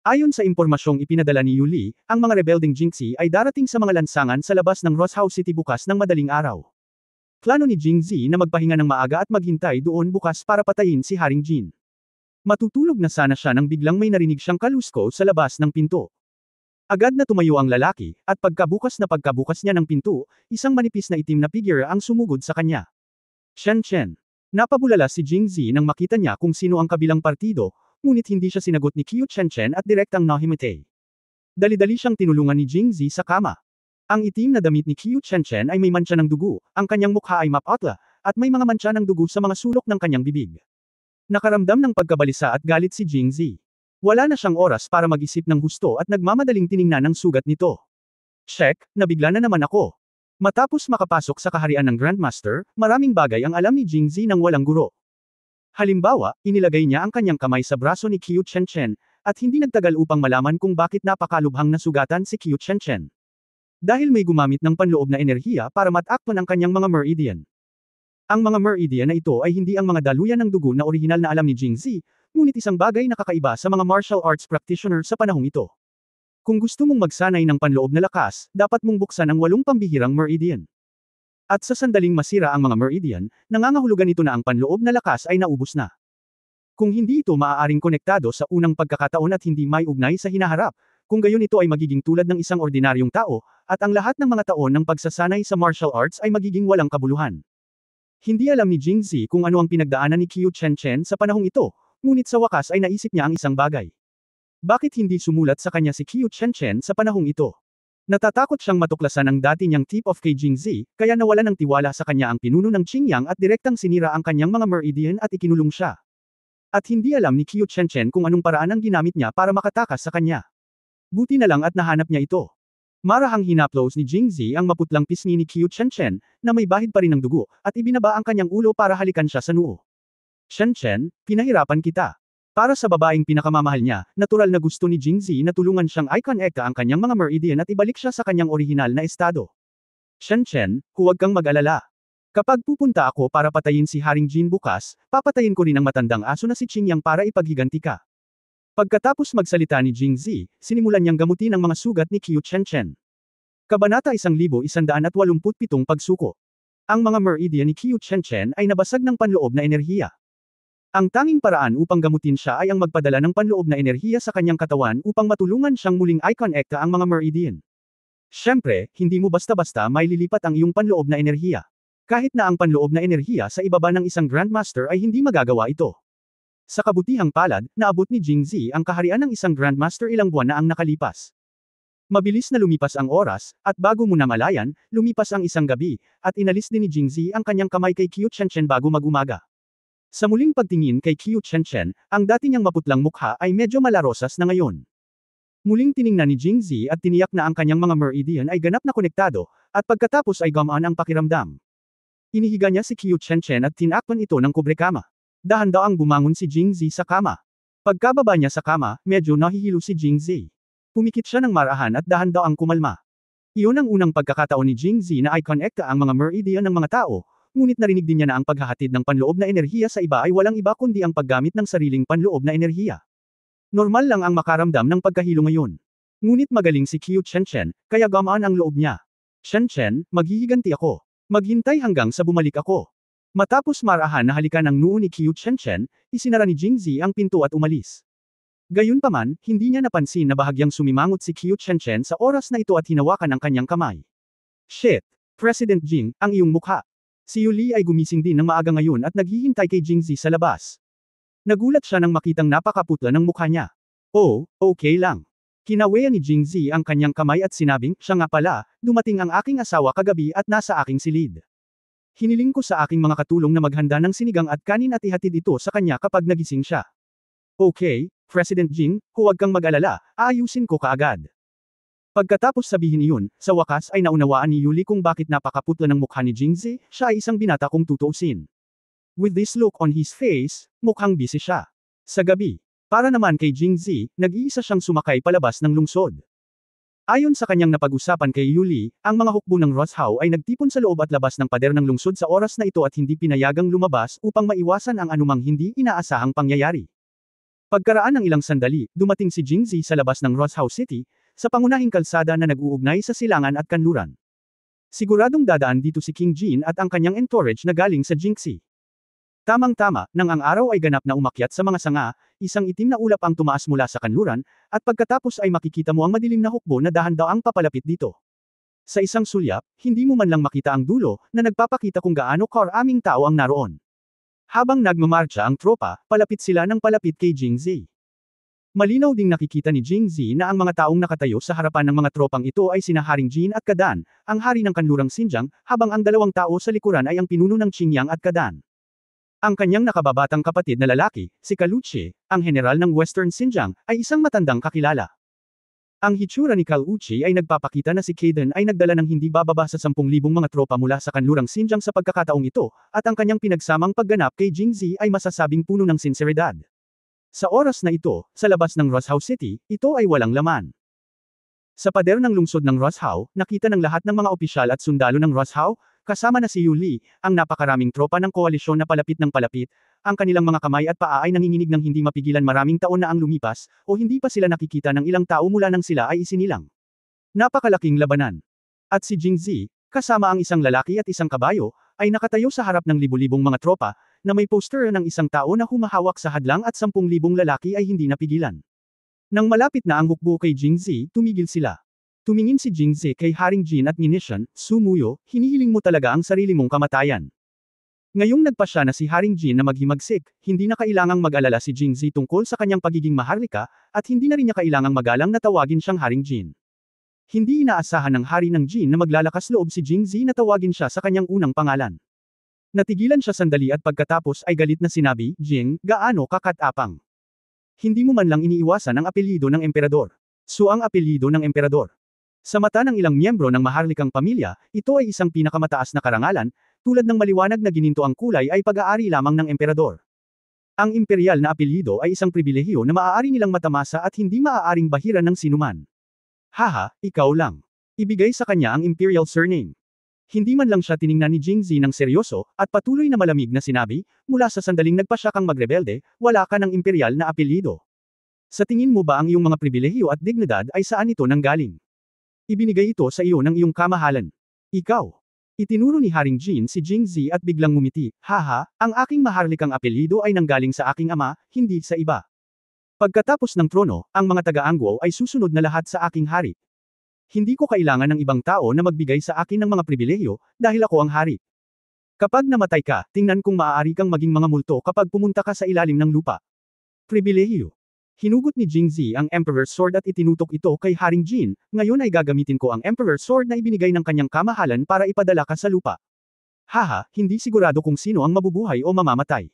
A: Ayon sa impormasyong ipinadala ni Yuli, ang mga rebelding Jingzi ay darating sa mga lansangan sa labas ng Roshaw City bukas ng madaling araw. Plano ni Jingzi na magpahinga ng maaga at maghintay doon bukas para patayin si Haring Jin. Matutulog na sana siya nang biglang may narinig siyang kalusko sa labas ng pinto. Agad na tumayo ang lalaki, at pagkabukas niya ng pinto, isang manipis na itim na figure ang sumugod sa kanya. Shen Chen. Napabulala si Jingzi nang makita niya kung sino ang kabilang partido, ngunit hindi siya sinagot ni Qiu Chen at direktang nahimatay. Dali-dali siyang tinulungan ni Jingzi sa kama. Ang itim na damit ni Qiu Chen ay may mantsa ng dugo, ang kanyang mukha ay maputla, at may mga mantsa ng dugo sa mga sulok ng kanyang bibig. Nakaramdam ng pagkabalisa at galit si Jingzi. Wala na siyang oras para mag-isip ng husto at nagmamadaling tiningnan ang sugat nito. Check, nabigla na naman ako. Matapos makapasok sa kaharian ng Grandmaster, maraming bagay ang alam ni Jingzi nang walang guro. Halimbawa, inilagay niya ang kanyang kamay sa braso ni Qiu Chen, at hindi nagtagal upang malaman kung bakit napakalubhang nasugatan si Qiu Chen. Dahil may gumamit ng panloob na enerhiya para matakpan ang kanyang mga meridian. Ang mga meridian na ito ay hindi ang mga daluyan ng dugo na orihinal na alam ni Jingzi, ngunit isang bagay na kakaiba sa mga martial arts practitioner sa panahong ito. Kung gusto mong magsanay ng panloob na lakas, dapat mong buksan ang 8 pambihirang meridian. At sa sandaling masira ang mga meridian, nangangahulugan ito na ang panloob na lakas ay naubos na. Kung hindi ito maaaring konektado sa unang pagkakataon at hindi may ugnay sa hinaharap, kung gayon ito ay magiging tulad ng isang ordinaryong tao, at ang lahat ng mga taon ng pagsasanay sa martial arts ay magiging walang kabuluhan. Hindi alam ni Jingzi kung ano ang pinagdaanan ni Qiu Chen sa panahong ito, ngunit sa wakas ay naisip niya ang isang bagay. Bakit hindi sumulat sa kanya si Qiu Chen sa panahong ito? Natatakot siyang matuklasan ang dati niyang tip of kay Jingzi, kaya nawala ng tiwala sa kanya ang pinuno ng Qingyang at direktang sinira ang kanyang mga meridian at ikinulong siya. At hindi alam ni Qiu Chen kung anong paraan ang ginamit niya para makatakas sa kanya. Buti na lang at nahanap niya ito. Marahang hinaplos ni Jingzi ang maputlang pisngi ni Qiu Chen na may bahid pa rin ng dugo, at ibinaba ang kanyang ulo para halikan siya sa noo. Chen, pinahirapan kita. Para sa babaeng pinakamamahal niya, natural na gusto ni Jingzi na tulungan siyang i-connecta ang kanyang mga meridian at ibalik siya sa kanyang orihinal na estado. Chen, huwag kang mag-alala. Kapag pupunta ako para patayin si Haring Jin bukas, papatayin ko rin ang matandang aso na si Qingyang para ipaghiganti ka. Pagkatapos magsalita ni Jingzi, sinimulan niyang gamutin ang mga sugat ni Qiu Chen. Kabanata 1187 Pagsuko. Ang mga meridian ni Qiu Chen ay nabasag ng panloob na enerhiya. Ang tanging paraan upang gamutin siya ay ang magpadala ng panloob na enerhiya sa kanyang katawan upang matulungan siyang muling i-connecta ang mga meridian. Siyempre, hindi mo basta-basta may lilipat ang iyong panloob na enerhiya. Kahit na ang panloob na enerhiya sa ibaba ng isang Grandmaster ay hindi magagawa ito. Sa kabutihang palad, naabot ni Jingzi ang kaharian ng isang Grandmaster ilang buwan na ang nakalipas. Mabilis na lumipas ang oras, at bago mo namalayan, lumipas ang isang gabi, at inalis din ni Jingzi ang kanyang kamay kay Qiu Chen bago mag-umaga. Sa muling pagtingin kay Qiu Chen, ang dati niyang maputlang mukha ay medyo malarosas na ngayon. Muling tiningnan ni Jingzi at tiniyak na ang kanyang mga meridian ay ganap na konektado, at pagkatapos ay gumaan ang pakiramdam. Inihiga niya si Qiu Chen at tinakpan ito ng kubrekama. Dahan-daang bumangon si Jingzi sa kama. Pagkababa niya sa kama, medyo nahihilo si Jingzi. Pumikit siya ng marahan at dahan-daang kumalma. Iyon ang unang pagkakataon ni Jingzi na i-connecta ang mga meridian ng mga tao, ngunit narinig din niya na ang paghahatid ng panloob na enerhiya sa iba ay walang iba kundi ang paggamit ng sariling panloob na enerhiya. Normal lang ang makaramdam ng pagkahilo ngayon. Ngunit magaling si Qiu Chen, kaya gamaan ang loob niya. Chen, maghihiganti ako. Maghintay hanggang sa bumalik ako. Matapos marahan na halikan ang noo ni Qiu Chen, isinara ni Jingzi ang pinto at umalis. Gayunpaman, hindi niya napansin na bahagyang sumimangot si Qiu Chen sa oras na ito at hinawakan ang kanyang kamay. Shit! President Jing, ang iyong mukha. Si Yuli ay gumising din ng maaga ngayon at naghihintay kay Jingzi sa labas. Nagulat siya nang makitang napakaputla ng mukha niya. Oh, okay lang. Kinaweya ni Jingzi ang kanyang kamay at sinabing, siya nga pala, dumating ang aking asawa kagabi at nasa aking silid. Hiniling ko sa aking mga katulong na maghanda ng sinigang at kanin at ihatid ito sa kanya kapag nagising siya. Okay, President Jing, huwag kang mag-alala, aayusin ko kaagad. Pagkatapos sabihin iyon, sa wakas ay naunawaan ni Yuli kung bakit napakaputla ng mukha ni Jingzi, siya ay isang binata kung tutuusin. With this look on his face, mukhang busy siya. Sa gabi, Para naman kay Jingzi, nag-iisa siyang sumakay palabas ng lungsod. Ayon sa kanyang napag-usapan kay Yuli, ang mga hukbo ng Roshow ay nagtipon sa loob at labas ng pader ng lungsod sa oras na ito at hindi pinayagang lumabas upang maiwasan ang anumang hindi inaasahang pangyayari. Pagkaraan ng ilang sandali, dumating si Jingzi sa labas ng Roshow City, sa pangunahing kalsada na nag-uugnay sa silangan at kanluran. Siguradong dadaan dito si King Jin at ang kanyang entourage na galing sa Jingxi. Tamang-tama, nang ang araw ay ganap na umakyat sa mga sanga, isang itim na ulap ang tumaas mula sa kanluran, at pagkatapos ay makikita mo ang madilim na hukbo na dahan-daang papalapit dito. Sa isang sulyap, hindi mo man lang makita ang dulo, na nagpapakita kung gaano karaming tao ang naroon. Habang nagmamarcha ang tropa, palapit sila ng palapit kay Jingzi. Malinaw ding nakikita ni Jingzi na ang mga taong nakatayo sa harapan ng mga tropang ito ay sina Haring Jin at Kadan, ang hari ng kanlurang Xinjiang, habang ang dalawang tao sa likuran ay ang pinuno ng Qingyang at Kadan. Ang kanyang nakababatang kapatid na lalaki, si Kaluchi, ang general ng Western Xinjiang, ay isang matandang kakilala. Ang hitsura ni Kaluchi ay nagpapakita na si Kaden ay nagdala ng hindi bababa sa 10,000 mga tropa mula sa kanlurang Xinjiang sa pagkakataong ito, at ang kanyang pinagsamang pagganap kay Jingzi ay masasabing puno ng sinseridad. Sa oras na ito, sa labas ng Roshow City, ito ay walang laman. Sa pader ng lungsod ng Roshow, nakita ng lahat ng mga opisyal at sundalo ng Roshow, kasama na si Yuli, ang napakaraming tropa ng koalisyon na palapit ng palapit, ang kanilang mga kamay at paa ay nanginginig ng hindi mapigilan maraming taon na ang lumipas, o hindi pa sila nakikita ng ilang tao mula nang sila ay isinilang. Napakalaking labanan. At si Jingzi, kasama ang isang lalaki at isang kabayo, ay nakatayo sa harap ng libu-libong mga tropa, na may poster ng isang tao na humahawak sa hadlang at 10,000 lalaki ay hindi napigilan. Nang malapit na ang hukbo kay Jingzi, tumigil sila. Tumingin si Jingzi kay Haring Jin at Nishan, sumuyo, hinihiling mo talaga ang sarili mong kamatayan. Ngayong nagpasya na si Haring Jin na maghimagsik, hindi na kailangang mag-alala si Jingzi tungkol sa kanyang pagiging maharlika, at hindi na rin niya kailangang magalang na tawagin siyang Haring Jin. Hindi inaasahan ng hari ng Jin na maglalakas loob si Jingzi na tawagin siya sa kanyang unang pangalan. Natigilan siya sandali at pagkatapos ay galit na sinabi, Jing, gaano kakatapang. Hindi mo man lang iniiwasan ang apelyido ng emperador. So ang apelyido ng emperador. Sa mata ng ilang miyembro ng maharlikang pamilya, ito ay isang pinakamataas na karangalan, tulad ng maliwanag na gininto ang kulay ay pag-aari lamang ng emperador. Ang imperial na apelyido ay isang pribilehiyo na maaari nilang matamasa at hindi maaaring bahiran ng sinuman. Haha, ikaw lang. Ibigay sa kanya ang imperial surname. Hindi man lang siya tiningnan ni Jingzi ng seryoso, at patuloy na malamig na sinabi, mula sa sandaling nagpasya kang magrebelde, wala ka ng imperial na apelyido. Sa tingin mo ba ang iyong mga pribilehiyo at dignidad ay saan ito nanggaling? Ibinigay ito sa iyo ng iyong kamahalan. Ikaw. Itinuro ni Haring Jin si Jingzi at biglang ngumiti, haha, ang aking maharlikang apelyido ay nanggaling sa aking ama, hindi sa iba. Pagkatapos ng trono, ang mga taga-Angguo ay susunod na lahat sa aking hari. Hindi ko kailangan ng ibang tao na magbigay sa akin ng mga pribilehiyo, dahil ako ang hari. Kapag namatay ka, tingnan kung maaari kang maging mga multo kapag pumunta ka sa ilalim ng lupa. Pribilehiyo. Hinugot ni Jingzi ang Emperor's Sword at itinutok ito kay Haring Jin, ngayon ay gagamitin ko ang Emperor's Sword na ibinigay ng kanyang kamahalan para ipadala ka sa lupa. Haha, hindi sigurado kung sino ang mabubuhay o mamamatay.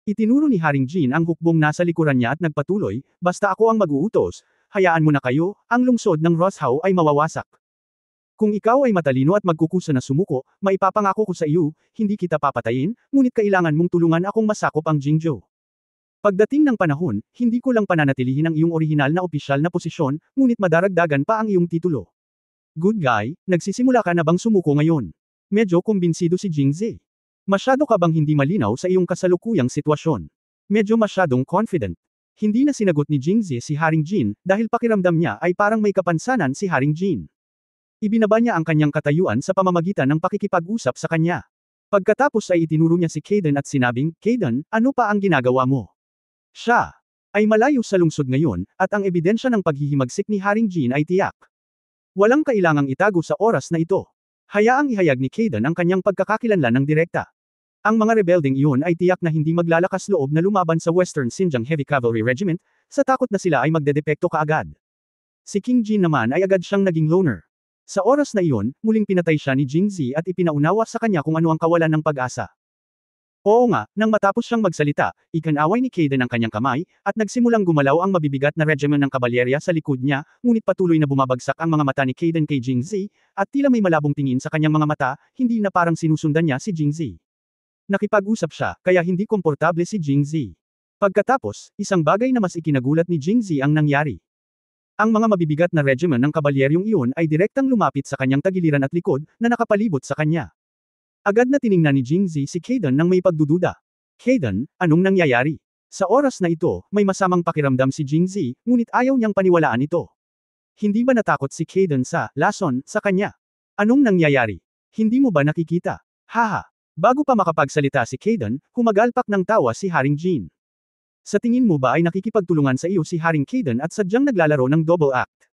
A: Itinuro ni Haring Jin ang hukbong nasa likuran niya at nagpatuloy, basta ako ang mag-uutos, hayaan mo na kayo, ang lungsod ng Roshow ay mawawasak. Kung ikaw ay matalino at magkukusa na sumuko, maipapangako ko sa iyo, hindi kita papatayin, ngunit kailangan mong tulungan akong masakop ang Jingzhou. Pagdating ng panahon, hindi ko lang pananatilihin ang iyong orihinal na opisyal na posisyon, ngunit madaragdagan pa ang iyong titulo. Good guy, nagsisimula ka na bang sumuko ngayon? Medyo kumbinsido si Jingzi. Masyado ka bang hindi malinaw sa iyong kasalukuyang sitwasyon? Medyo masyadong confident. Hindi na sinagot ni Jingzi si Haring Jin, dahil pakiramdam niya ay parang may kapansanan si Haring Jin. Ibinaba niya ang kanyang katayuan sa pamamagitan ng pakikipag-usap sa kanya. Pagkatapos ay itinuro niya si Kaden at sinabing, Kaden, ano pa ang ginagawa mo? Siya ay malayo sa lungsod ngayon, at ang ebidensya ng paghihimagsik ni Haring Jin ay tiyak. Walang kailangang itago sa oras na ito. Hayaang ihayag ni Kaden ang kanyang pagkakakilanlan ng direkta. Ang mga rebelding iyon ay tiyak na hindi maglalakas loob na lumaban sa Western Xinjiang Heavy Cavalry Regiment, sa takot na sila ay magdedepekto kaagad. Si King Jin naman ay agad siyang naging loner. Sa oras na iyon, muling pinatay siya ni Jingzi at ipinaunawa sa kanya kung ano ang kawalan ng pag-asa. Oo nga, nang matapos siyang magsalita, ikinaway ni Kaden ang kanyang kamay, at nagsimulang gumalaw ang mabibigat na regiment ng kabalyerya sa likod niya, ngunit patuloy na bumabagsak ang mga mata ni Kaden kay Jingzi, at tila may malabong tingin sa kanyang mga mata, hindi na parang sinusundan niya si Jingzi. Nakipag-usap siya, kaya hindi komportable si Jingzi. Pagkatapos, isang bagay na mas ikinagulat ni Jingzi ang nangyari. Ang mga mabibigat na regimen ng kabalyeryong iyon ay direktang lumapit sa kanyang tagiliran at likod, na nakapalibot sa kanya. Agad na tiningnan ni Jingzi si Kayden nang may pagdududa. Kayden, anong nangyayari? Sa oras na ito, may masamang pakiramdam si Jingzi, ngunit ayaw niyang paniwalaan ito. Hindi ba natakot si Kayden sa lason sa kanya? Anong nangyayari? Hindi mo ba nakikita? Haha. Bago pa makapagsalita si Kayden, humagalpak ng tawa si Haring Jin. Sa tingin mo ba ay nakikipagtulungan sa iyo si Haring Kayden at sadyang naglalaro ng double act?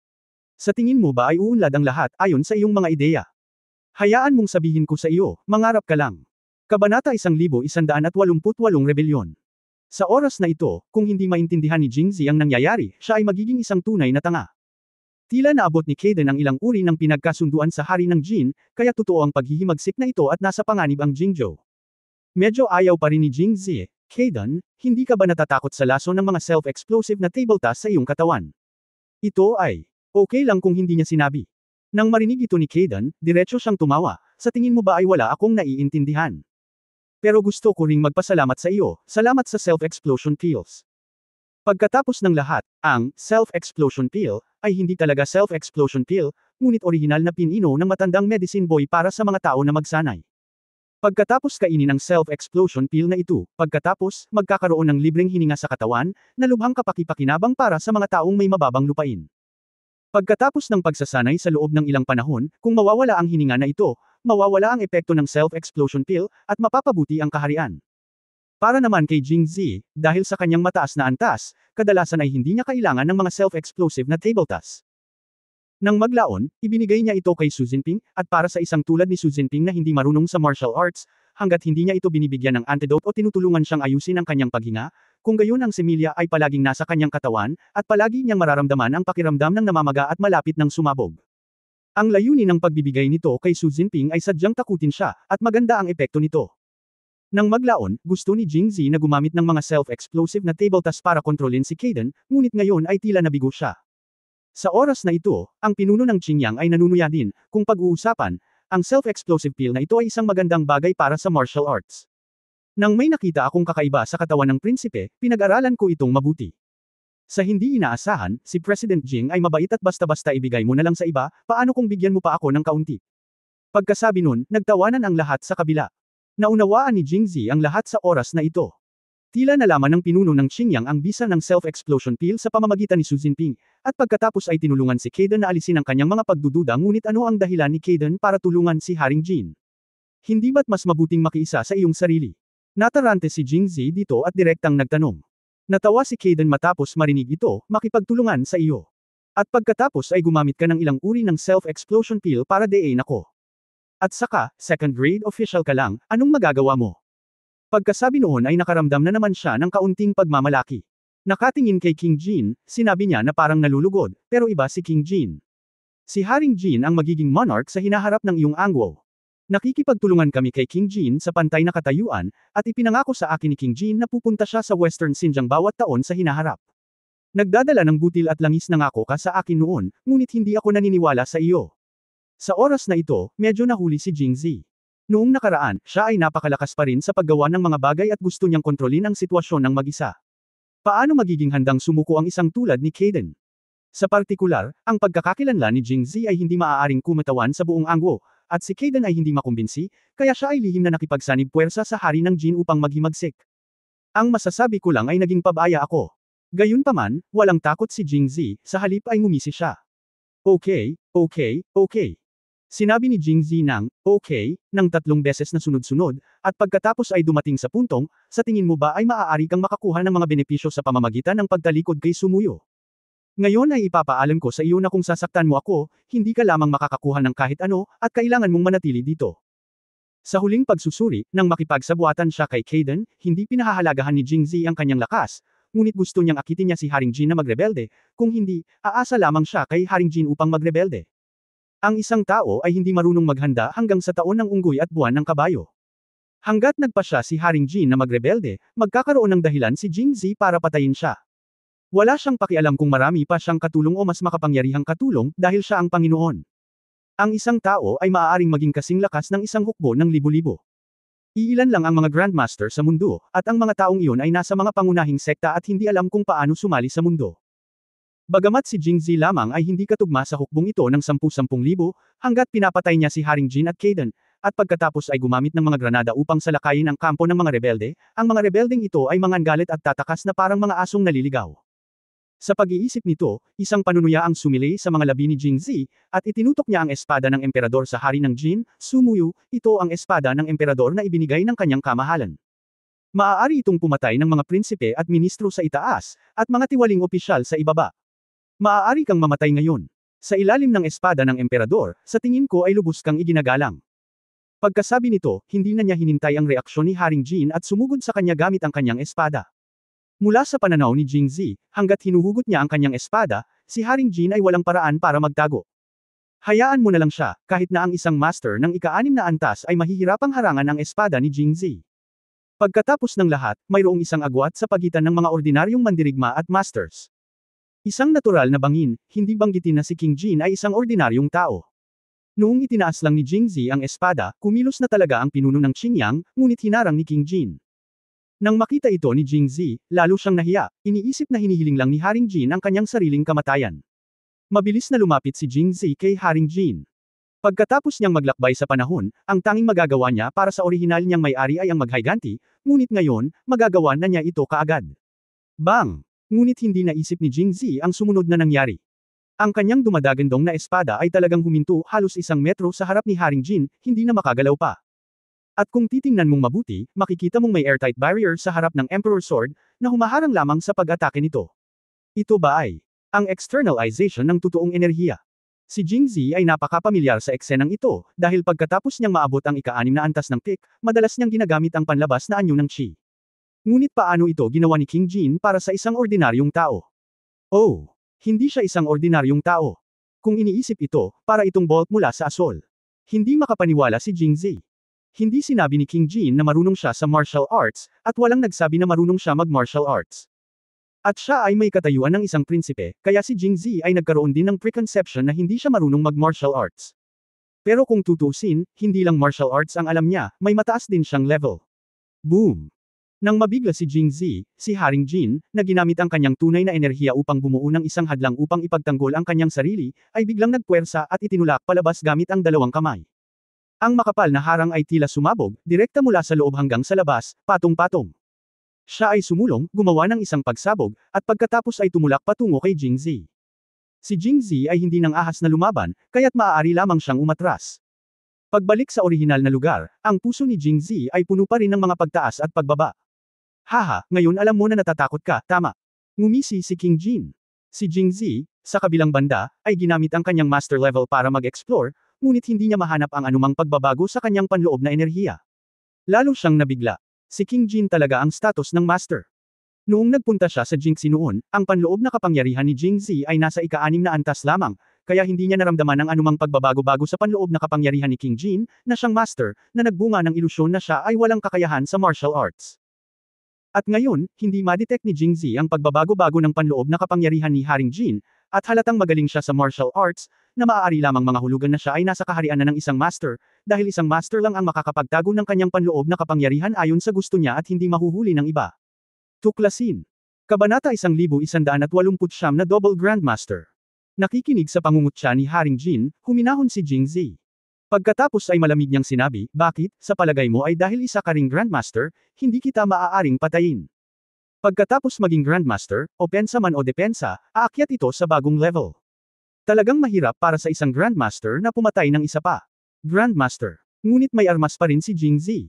A: Sa tingin mo ba ay uunlad ang lahat ayon sa iyong mga ideya? Hayaan mong sabihin ko sa iyo, mangarap ka lang. Kabanata 1188 Rebelyon. Sa oras na ito, kung hindi maintindihan ni Jingzi ang nangyayari, siya ay magiging isang tunay na tanga. Tila naabot ni Kayden ang ilang uri ng pinagkasunduan sa hari ng Jin, kaya totoo ang paghihimagsik na ito at nasa panganib ang Jingzhou. Medyo ayaw pa rin ni Jingzi. Kayden, hindi ka ba natatakot sa laso ng mga self-explosive na table task sa iyong katawan? Ito ay, okay lang kung hindi niya sinabi. Nang marinig ito ni Kayden, diretso siyang tumawa, sa tingin mo ba ay wala akong naiintindihan? Pero gusto ko ring magpasalamat sa iyo, salamat sa self-explosion pills. Pagkatapos ng lahat, ang self-explosion pill ay hindi talaga self-explosion pill, ngunit orihinal na pinino ng matandang medicine boy para sa mga tao na magsanay. Pagkatapos kainin ang self-explosion pill na ito, pagkatapos, magkakaroon ng libreng hininga sa katawan, na lubhang kapaki-pakinabang para sa mga taong may mababang lupain. Pagkatapos ng pagsasanay sa loob ng ilang panahon, kung mawawala ang hininga na ito, mawawala ang epekto ng self-explosion pill, at mapapabuti ang kaharian. Para naman kay Jingzi, dahil sa kanyang mataas na antas, kadalasan ay hindi niya kailangan ng mga self-explosive na table tasks. Nang maglaon, ibinigay niya ito kay Xu Jinping, at para sa isang tulad ni Xu Jinping na hindi marunong sa martial arts, hanggat hindi niya ito binibigyan ng antidote o tinutulungan siyang ayusin ang kanyang paghinga, kung gayon ang semilya ay palaging nasa kanyang katawan, at palagi niyang mararamdaman ang pakiramdam ng namamaga at malapit ng sumabog. Ang layunin ng pagbibigay nito kay Xu Jinping ay sadyang takutin siya, at maganda ang epekto nito. Nang maglaon, gusto ni Jingzi na gumamit ng mga self-explosive na table tasks para kontrolin si Kayden, ngunit ngayon ay tila nabigo siya. Sa oras na ito, ang pinuno ng Qingyang ay nanunuya din, kung pag-uusapan, ang self-explosive pill na ito ay isang magandang bagay para sa martial arts. Nang may nakita akong kakaiba sa katawan ng prinsipe, pinag-aralan ko itong mabuti. Sa hindi inaasahan, si President Jing ay mabait at basta-basta ibigay mo na lang sa iba, paano kung bigyan mo pa ako ng kaunti? Pagkasabi nun, nagtawanan ang lahat sa kabila. Naunawaan ni Jingzi ang lahat sa oras na ito. Tila nalaman ng pinuno ng Qingyang ang bisa ng self-explosion pill sa pamamagitan ni Xu Jinping, at pagkatapos ay tinulungan si Kayden na alisin ang kanyang mga pagdududa, ngunit ano ang dahilan ni Kayden para tulungan si Haring Jin? Hindi ba't mas mabuting makiisa sa iyong sarili? Natarante si Jingzi dito at direktang nagtanong. Natawa si Kayden matapos marinig ito, makipagtulungan sa iyo. At pagkatapos ay gumamit ka ng ilang uri ng self-explosion pill para dein ako. At saka, second grade official ka lang, anong magagawa mo? Pagkasabi noon ay nakaramdam na naman siya ng kaunting pagmamalaki. Nakatingin kay King Jin, sinabi niya na parang nalulugod, pero iba si King Jin. Si Haring Jin ang magiging monarch sa hinaharap ng iyong angwo. Nakikipagtulungan kami kay King Jin sa pantay na katayuan, at ipinangako sa akin ni King Jin na pupunta siya sa Western Xinjiang bawat taon sa hinaharap. Nagdadala ng butil at langis na ngako ka sa akin noon, ngunit hindi ako naniniwala sa iyo. Sa oras na ito, medyo nahuli si Jingzi. Noong nakaraan, siya ay napakalakas pa rin sa paggawa ng mga bagay at gusto niyang kontrolin ang sitwasyon ng mag-isa. Paano magiging handang sumuko ang isang tulad ni Kayden? Sa partikular, ang pagkakakilanlan ni Jingzi ay hindi maaaring kumatawan sa buong angwo, at si Kayden ay hindi makumbinsi, kaya siya ay lihim na nakipagsanib puwersa sa hari ng Jin upang maghimagsik. Ang masasabi ko lang ay naging pabaya ako. Gayunpaman, walang takot si Jingzi, sa halip ay ngumisi siya. Okay. Sinabi ni Jingzi ng, okay, ng 3 beses na sunod-sunod, at pagkatapos ay dumating sa puntong, sa tingin mo ba ay maaari kang makakuha ng mga benepisyo sa pamamagitan ng pagtalikod kay Sumuyo? Ngayon ay ipapaalam ko sa iyo na kung sasaktan mo ako, hindi ka lamang makakakuha ng kahit ano, at kailangan mong manatili dito. Sa huling pagsusuri, nang makipagsabwatan siya kay Kayden, hindi pinahahalagahan ni Jingzi ang kanyang lakas, ngunit gusto niyang akitin niya si Haring Jin na magrebelde, kung hindi, aasa lamang siya kay Haring Jin upang magrebelde. Ang isang tao ay hindi marunong maghanda hanggang sa taon ng unggoy at buwan ng kabayo. Hanggat nagpa siya si Haring Jin na magrebelde, magkakaroon ng dahilan si Jingzi para patayin siya. Wala siyang pakialam kung marami pa siyang katulong o mas makapangyarihang katulong dahil siya ang Panginoon. Ang isang tao ay maaaring maging kasing lakas ng isang hukbo ng libo-libo. Iilan lang ang mga Grandmaster sa mundo, at ang mga taong iyon ay nasa mga pangunahing sekta at hindi alam kung paano sumali sa mundo. Bagamat si Jingzi lamang ay hindi katugma sa hukbong ito ng 10,000 hanggat pinapatay niya si Haring Jin at Kaden, at pagkatapos ay gumamit ng mga granada upang salakayin ang kampo ng mga rebelde, ang mga rebeldeng ito ay mangangalit at tatakas na parang mga asong naliligaw. Sa pag-iisip nito, isang panunuya ang sumilay sa mga labi ni Jingzi, at itinutok niya ang espada ng emperador sa hari ng Jin, Sumuyu, ito ang espada ng emperador na ibinigay ng kanyang kamahalan. Maaari itong pumatay ng mga prinsipe at ministro sa itaas, at mga tiwaling opisyal sa ibaba. Maaari kang mamatay ngayon. Sa ilalim ng espada ng emperador, sa tingin ko ay lubos kang iginagalang. Pagkasabi nito, hindi na niya hinintay ang reaksyon ni Haring Jin at sumugod sa kanya gamit ang kanyang espada. Mula sa pananaw ni Jingzi, hanggat hinuhugot niya ang kanyang espada, si Haring Jin ay walang paraan para magtago. Hayaan mo na lang siya, kahit na ang isang master ng ika-6 na antas ay mahihirapang harangan ang espada ni Jingzi. Pagkatapos ng lahat, mayroong isang agwat sa pagitan ng mga ordinaryong mandirigma at masters. Isang natural na bangin, hindi banggitin na si King Jin ay isang ordinaryong tao. Noong itinaas lang ni Jingzi ang espada, kumilos na talaga ang pinuno ng Qingyang, ngunit hinarang ni King Jin. Nang makita ito ni Jingzi, lalo siyang nahiya, iniisip na hinihiling lang ni Haring Jin ang kanyang sariling kamatayan. Mabilis na lumapit si Jingzi kay Haring Jin. Pagkatapos niyang maglakbay sa panahon, ang tanging magagawa niya para sa orihinal niyang may-ari ay ang maghayganti, ngunit ngayon, magagawa na niya ito kaagad. Bang! Ngunit hindi naisip ni Jingzi ang sumunod na nangyari. Ang kanyang dumadagandong na espada ay talagang huminto halos 1 metro sa harap ni Haring Jin, hindi na makagalaw pa. At kung titingnan mong mabuti, makikita mong may airtight barrier sa harap ng Emperor Sword, na humaharang lamang sa pag-atake nito. Ito ba ay ang externalization ng totoong enerhiya? Si Jingzi ay napakapamilyar sa eksenang ito, dahil pagkatapos niyang maabot ang ika-6 na antas ng pick, madalas niyang ginagamit ang panlabas na anyo ng chi. Ngunit paano ito ginawa ni King Jin para sa isang ordinaryong tao? Oh, hindi siya isang ordinaryong tao. Kung iniisip ito, para itong bolt mula sa asol. Hindi makapaniwala si Jingzi. Hindi sinabi ni King Jin na marunong siya sa martial arts, at walang nagsabi na marunong siya mag-martial arts. At siya ay may katayuan ng isang prinsipe, kaya si Jingzi ay nagkaroon din ng preconception na hindi siya marunong mag-martial arts. Pero kung tutusin, hindi lang martial arts ang alam niya, may mataas din siyang level. Boom! Nang mabigla si Jingzi, si Haring Jin, na ginamit ang kanyang tunay na enerhiya upang bumuo ng isang hadlang upang ipagtanggol ang kanyang sarili, ay biglang nagpuwersa at itinulak palabas gamit ang 2 kamay. Ang makapal na harang ay tila sumabog, direkta mula sa loob hanggang sa labas, patong-patong. Siya ay sumulong, gumawa ng isang pagsabog, at pagkatapos ay tumulak patungo kay Jingzi. Si Jingzi ay hindi nang ahas na lumaban, kaya't maaari lamang siyang umatras. Pagbalik sa orihinal na lugar, ang puso ni Jingzi ay puno pa rin ng mga pagtaas at pagbaba. Haha, ngayon alam mo na natatakot ka, tama. Ngumisi si King Jin. Si Jingzi, sa kabilang banda, ay ginamit ang kanyang master level para mag-explore, ngunit hindi niya mahanap ang anumang pagbabago sa kanyang panloob na enerhiya. Lalo siyang nabigla. Si King Jin talaga ang status ng master. Noong nagpunta siya sa Jingxi noon, ang panloob na kapangyarihan ni Jingzi ay nasa ika-6 na antas lamang, kaya hindi niya naramdaman ang anumang pagbabago-bago sa panloob na kapangyarihan ni King Jin, na siyang master, na nagbunga ng ilusyon na siya ay walang kakayahan sa martial arts. At ngayon, hindi ma-detect ni Jingzi ang pagbabago-bago ng panloob na kapangyarihan ni Haring Jin, at halatang magaling siya sa martial arts, na maaari lamang mga hulugan na siya ay nasa kaharian na ng isang master, dahil isang master lang ang makakapagtago ng kanyang panloob na kapangyarihan ayon sa gusto niya at hindi mahuhuli ng iba. Tuklasin. Kabanata 1189 na Double Grandmaster. Nakikinig sa pangungutya ni Haring Jin, huminahon si Jingzi. Pagkatapos ay malamig niyang sinabi, bakit, sa palagay mo ay dahil isa ka ring Grandmaster, hindi kita maaaring patayin. Pagkatapos maging Grandmaster, opensa man o depensa, aakyat ito sa bagong level. Talagang mahirap para sa isang Grandmaster na pumatay ng isa pa. Grandmaster. Ngunit may armas pa rin si Jingzi.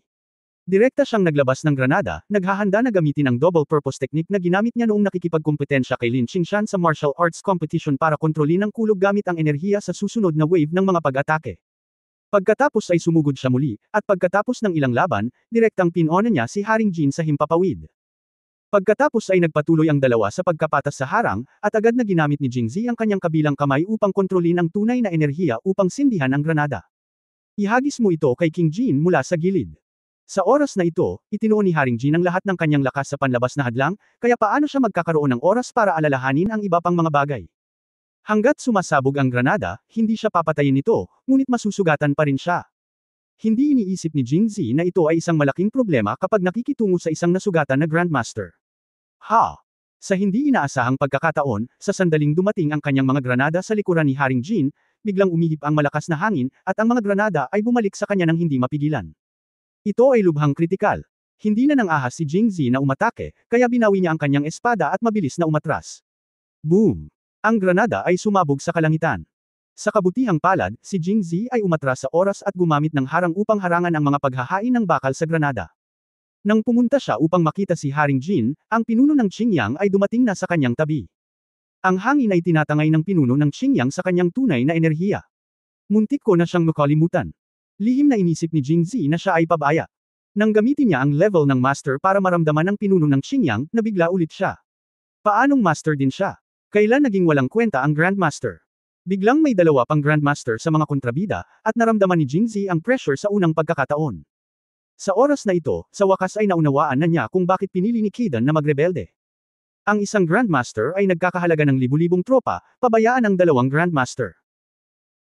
A: Direkta siyang naglabas ng granada, naghahanda na gamitin ang double-purpose technique na ginamit niya noong nakikipagkompetensya kay Lin Qingshan sa martial arts competition para kontrolin ang kulog gamit ang enerhiya sa susunod na wave ng mga pag-atake. Pagkatapos ay sumugod siya muli, at pagkatapos ng ilang laban, direktang pinona niya si Haring Jin sa himpapawid. Pagkatapos ay nagpatuloy ang dalawa sa pagkapatas sa harang, at agad na ginamit ni Jingzi ang kanyang kabilang kamay upang kontrolin ang tunay na enerhiya upang sindihan ang granada. Ihagis mo ito kay King Jin mula sa gilid. Sa oras na ito, itinuon ni Haring Jin ang lahat ng kanyang lakas sa panlabas na hadlang, kaya paano siya magkakaroon ng oras para alalahanin ang iba pang mga bagay. Hanggat sumasabog ang granada, hindi siya papatayin nito, ngunit masusugatan pa rin siya. Hindi iniisip ni Jingzi na ito ay isang malaking problema kapag nakikitungo sa isang nasugatan na Grandmaster. Ha! Sa hindi inaasahang pagkakataon, sa sandaling dumating ang kanyang mga granada sa likuran ni Haring Jin, biglang umihip ang malakas na hangin, at ang mga granada ay bumalik sa kanya ng hindi mapigilan. Ito ay lubhang kritikal. Hindi na nang ahas si Jingzi na umatake, kaya binawi niya ang kanyang espada at mabilis na umatras. Boom! Ang granada ay sumabog sa kalangitan. Sa kabutihang palad, si Jingzi ay umatras sa oras at gumamit ng harang upang harangan ang mga paghahain ng bakal sa granada. Nang pumunta siya upang makita si Haring Jin, ang pinuno ng Qingyang ay dumating na sa kanyang tabi. Ang hangin ay tinatangay ng pinuno ng Qingyang sa kanyang tunay na enerhiya. Muntik ko na siyang makalimutan. Lihim na inisip ni Jingzi na siya ay pabaya. Nang gamitin niya ang level ng master para maramdaman ng pinuno ng Qingyang, nabigla ulit siya. Paanong master din siya? Kailan naging walang kwenta ang Grandmaster? Biglang may dalawa pang Grandmaster sa mga kontrabida, at naramdaman ni Jingzi ang pressure sa unang pagkakataon. Sa oras na ito, sa wakas ay naunawaan na niya kung bakit pinili ni Kidan na magrebelde. Ang isang Grandmaster ay nagkakahalaga ng libu-libong tropa, pabayaan ang dalawang Grandmaster.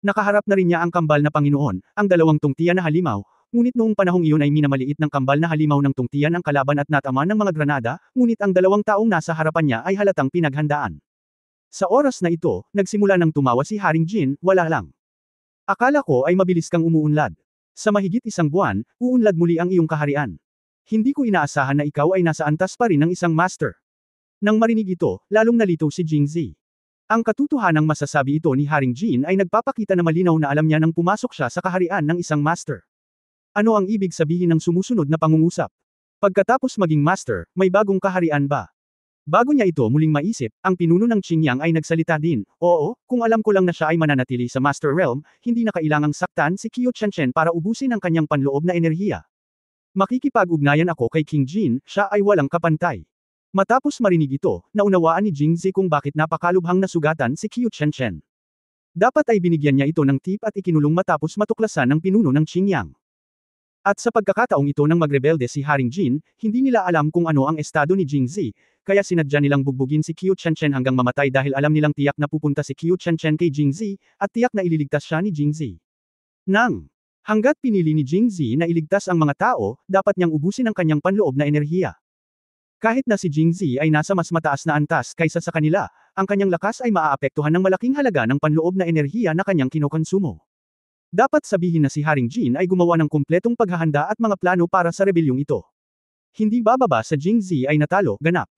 A: Nakaharap na rin niya ang kambal na Panginoon, ang dalawang tungtiyan na halimaw, ngunit noong panahong iyon ay minamaliit ng kambal na halimaw ng tungtiyan ang kalaban at natama ng mga granada, ngunit ang dalawang taong nasa harapan niya ay halatang pinaghandaan. Sa oras na ito, nagsimula nang tumawa si Haring Jin, wala lang. Akala ko ay mabilis kang umuunlad. Sa mahigit isang buwan, uunlad muli ang iyong kaharian. Hindi ko inaasahan na ikaw ay nasa antas pa rin ng isang master. Nang marinig ito, lalong nalito si Jingzi. Ang katotohanang masasabi ito ni Haring Jin ay nagpapakita na malinaw na alam niya nang pumasok siya sa kaharian ng isang master. Ano ang ibig sabihin ng sumusunod na pangungusap? Pagkatapos maging master, may bagong kaharian ba? Bago niya ito muling maisip, ang pinuno ng Qingyang ay nagsalita din, oo, kung alam ko lang na siya ay mananatili sa Master Realm, hindi na kailangang saktan si Qiu Qianchen para ubusin ang kanyang panloob na enerhiya. Makikipag-ugnayan ako kay King Jin, siya ay walang kapantay. Matapos marinig ito, naunawaan ni Jingzi kung bakit napakalubhang nasugatan si Qiu Qianchen. Dapat ay binigyan niya ito ng tip at ikinulong matapos matuklasan ng pinuno ng Qingyang. At sa pagkakataong ito nang magrebelde si Haring Jin, hindi nila alam kung ano ang estado ni Jingzi, kaya sinadya nilang bugbugin si Qiu Qianchen hanggang mamatay dahil alam nilang tiyak na pupunta si Qiu Qianchen kay Jingzi, at tiyak na ililigtas siya ni Jingzi. Hanggat pinili ni Jingzi na iligtas ang mga tao, dapat niyang ubusin ang kanyang panloob na enerhiya. Kahit na si Jingzi ay nasa mas mataas na antas kaysa sa kanila, ang kanyang lakas ay maaapektuhan ng malaking halaga ng panloob na enerhiya na kanyang kinokonsumo. Dapat sabihin na si Haring Jin ay gumawa ng kumpletong paghahanda at mga plano para sa rebelyong ito. Hindi bababa sa Jingzi ay natalo, ganap.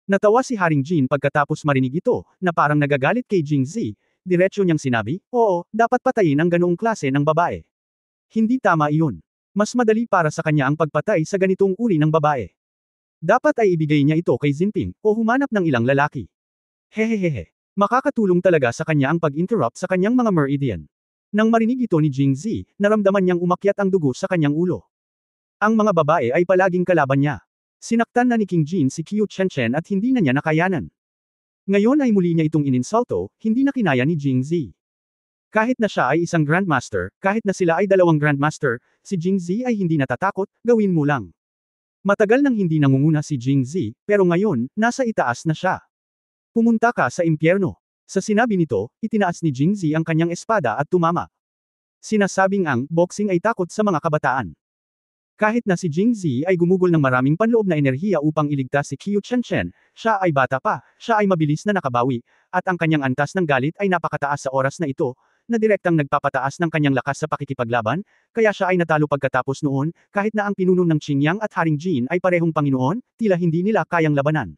A: Natawa si Haring Jin pagkatapos marinig ito, na parang nagagalit kay Jingzi, diretso niyang sinabi, oo, dapat patayin ang ganoong klase ng babae. Hindi tama iyon. Mas madali para sa kanya ang pagpatay sa ganitong uri ng babae. Dapat ay ibigay niya ito kay Jinping, o humanap ng ilang lalaki. Hehehehe. Makakatulong talaga sa kanya ang pag-interrupt sa kanyang mga meridian. Nang marinig ito ni Jingzi, naramdaman niyang umakyat ang dugo sa kanyang ulo. Ang mga babae ay palaging kalaban niya. Sinaktan na ni King Jin si Qiu Qianchen at hindi na niya nakayanan. Ngayon ay muli niya itong ininsulto, hindi na kinaya ni Jingzi. Kahit na siya ay isang Grandmaster, kahit na sila ay dalawang Grandmaster, si Jingzi ay hindi natatakot, gawin mo lang. Matagal nang hindi nangunguna si Jingzi, pero ngayon, nasa itaas na siya. Pumunta ka sa impyerno. Sa sinabi nito, itinaas ni Jingzi ang kanyang espada at tumama. Sinasabing ang boxing ay takot sa mga kabataan. Kahit na si Jingzi ay gumugol ng maraming panloob na enerhiya upang iligtas si Qiu Qianchen, siya ay bata pa, siya ay mabilis na nakabawi, at ang kanyang antas ng galit ay napakataas sa oras na ito, na direktang nagpapataas ng kanyang lakas sa pakikipaglaban, kaya siya ay natalo pagkatapos noon, kahit na ang pinuno ng Qingyang at Haring Jin ay parehong Panginoon, tila hindi nila kayang labanan.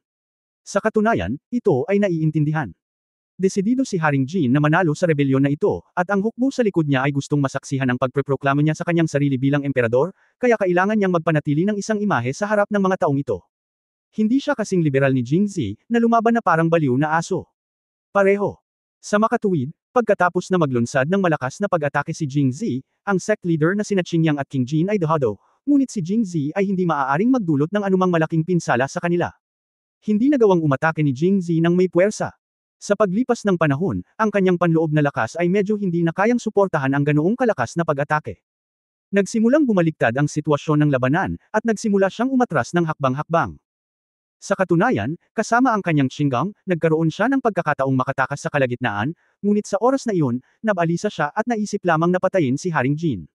A: Sa katunayan, ito ay naiintindihan. Desidido si Haring Jin na manalo sa rebelyon na ito, at ang hukbo sa likod niya ay gustong masaksihan ang pagpreproklamo niya sa kanyang sarili bilang emperador, kaya kailangan niyang magpanatili ng isang imahe sa harap ng mga taong ito. Hindi siya kasing liberal ni Jingzi, na lumaban na parang baliw na aso. Pareho. Sa makatuwid, pagkatapos na maglunsad ng malakas na pag-atake si Jingzi, ang sect leader na sina Qingyang at King Jin ay dahado, ngunit si Jingzi ay hindi maaaring magdulot ng anumang malaking pinsala sa kanila. Hindi nagawang umatake ni Jingzi ng may puwersa. Sa paglipas ng panahon, ang kanyang panloob na lakas ay medyo hindi na kayang suportahan ang ganoong kalakas na pag-atake. Nagsimulang bumaliktad ang sitwasyon ng labanan, at nagsimula siyang umatras ng hakbang-hakbang. Sa katunayan, kasama ang kanyang Qinggong, nagkaroon siya ng pagkakataong makatakas sa kalagitnaan, ngunit sa oras na iyon, nabalisa siya at naisip lamang na patayin si Haring Jin.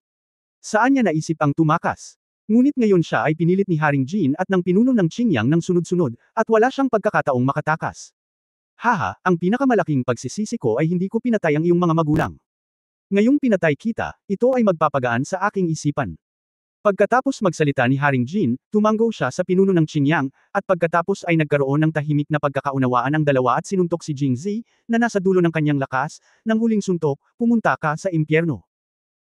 A: Saan niya naisip ang tumakas? Ngunit ngayon siya ay pinilit ni Haring Jin at ng pinuno ng Qingyang ng sunod-sunod, at wala siyang pagkakataong makatakas. Haha, ang pinakamalaking pagsisisi ko ay hindi ko pinatay ang iyong mga magulang. Ngayong pinatay kita, ito ay magpapagaan sa aking isipan. Pagkatapos magsalita ni Haring Jin, tumango siya sa pinuno ng Qingyang, at pagkatapos ay nagkaroon ng tahimik na pagkakaunawaan ang dalawa at sinuntok si Jingzi, na nasa dulo ng kanyang lakas, ng huling suntok, pumunta ka sa impyerno.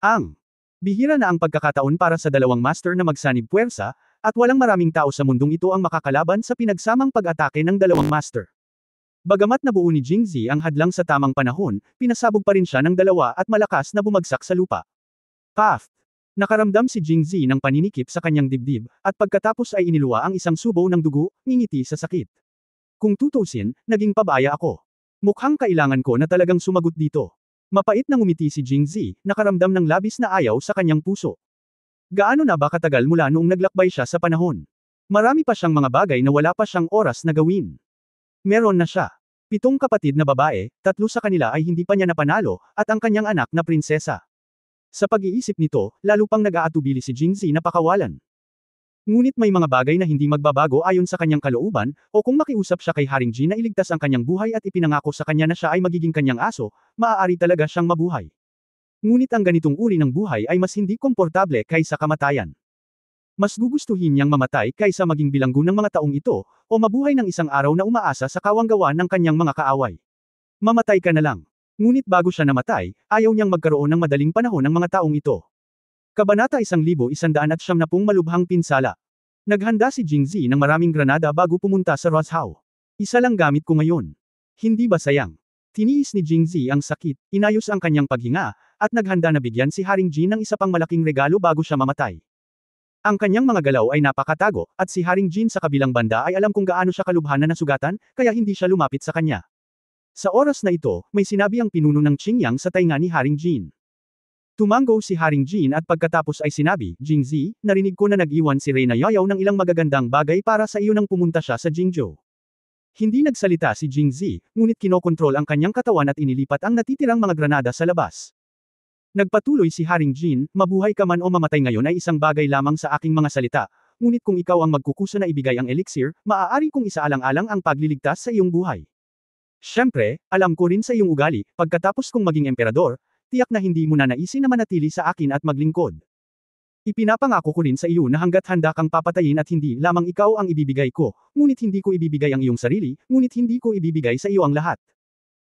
A: Ang bihira na ang pagkakataon para sa dalawang master na magsanib puwersa, at walang maraming tao sa mundong ito ang makakalaban sa pinagsamang pag-atake ng dalawang master. Bagamat nabuo ni Jingzi ang hadlang sa tamang panahon, pinasabog pa rin siya ng dalawa at malakas na bumagsak sa lupa. Paft! Nakaramdam si Jingzi ng paninikip sa kanyang dibdib, at pagkatapos ay iniluwa ang isang subo ng dugo, ngingiti sa sakit. Kung tutusin, naging pabaya ako. Mukhang kailangan ko na talagang sumagot dito. Mapait na ngumiti si Jingzi, nakaramdam ng labis na ayaw sa kanyang puso. Gaano na ba katagal mula noong naglakbay siya sa panahon? Marami pa siyang mga bagay na wala pa siyang oras na gawin. Meron na siya. 7 kapatid na babae, 3 sa kanila ay hindi pa niya napanalo, at ang kanyang anak na prinsesa. Sa pag-iisip nito, lalo pang nag-aatubili si Jingzi na pakawalan. Ngunit may mga bagay na hindi magbabago ayon sa kanyang kalooban, o kung makiusap siya kay Haring Jin na iligtas ang kanyang buhay at ipinangako sa kanya na siya ay magiging kanyang aso, maaari talaga siyang mabuhay. Ngunit ang ganitong uri ng buhay ay mas hindi komportable kaysa kamatayan. Mas gugustuhin niyang mamatay kaysa maging bilanggo ng mga taong ito, o mabuhay ng isang araw na umaasa sa kawanggawa ng kanyang mga kaaway. Mamatay ka na lang. Ngunit bago siya namatay, ayaw niyang magkaroon ng madaling panahon ng mga taong ito. Kabanata 1170 malubhang pinsala. Naghanda si Jingzi ng maraming granada bago pumunta sa Roshow. Isa lang gamit ko ngayon. Hindi ba sayang? Tiniis ni Jingzi ang sakit, inayos ang kanyang paghinga, at naghanda na bigyan si Haring Jin ng isa pang malaking regalo bago siya mamatay. Ang kanyang mga galaw ay napakatago, at si Haring Jin sa kabilang banda ay alam kung gaano siya kalubhan na nasugatan, kaya hindi siya lumapit sa kanya. Sa oras na ito, may sinabi ang pinuno ng Qingyang sa tainga ni Haring Jin. Tumango si Haring Jin at pagkatapos ay sinabi, Jingzi, narinig ko na nag-iwan si Reyna Yayaw ng ilang magagandang bagay para sa iyo nang pumunta siya sa Jingzhou. Hindi nagsalita si Jingzi, ngunit kinokontrol ang kanyang katawan at inilipat ang natitirang mga granada sa labas. Nagpatuloy si Haring Jin, mabuhay ka man o mamatay ngayon ay isang bagay lamang sa aking mga salita, ngunit kung ikaw ang magkukusa na ibigay ang elixir, maaari kong isaalang-alang ang pagliligtas sa iyong buhay. Siyempre, alam ko rin sa iyong ugali, pagkatapos kong maging emperador, tiyak na hindi mo na naisin na manatili sa akin at maglingkod. Ipinapangako ko rin sa iyo na hanggat handa kang papatayin at hindi lamang ikaw ang ibibigay ko, ngunit hindi ko ibibigay ang iyong sarili, ngunit hindi ko ibibigay sa iyo ang lahat.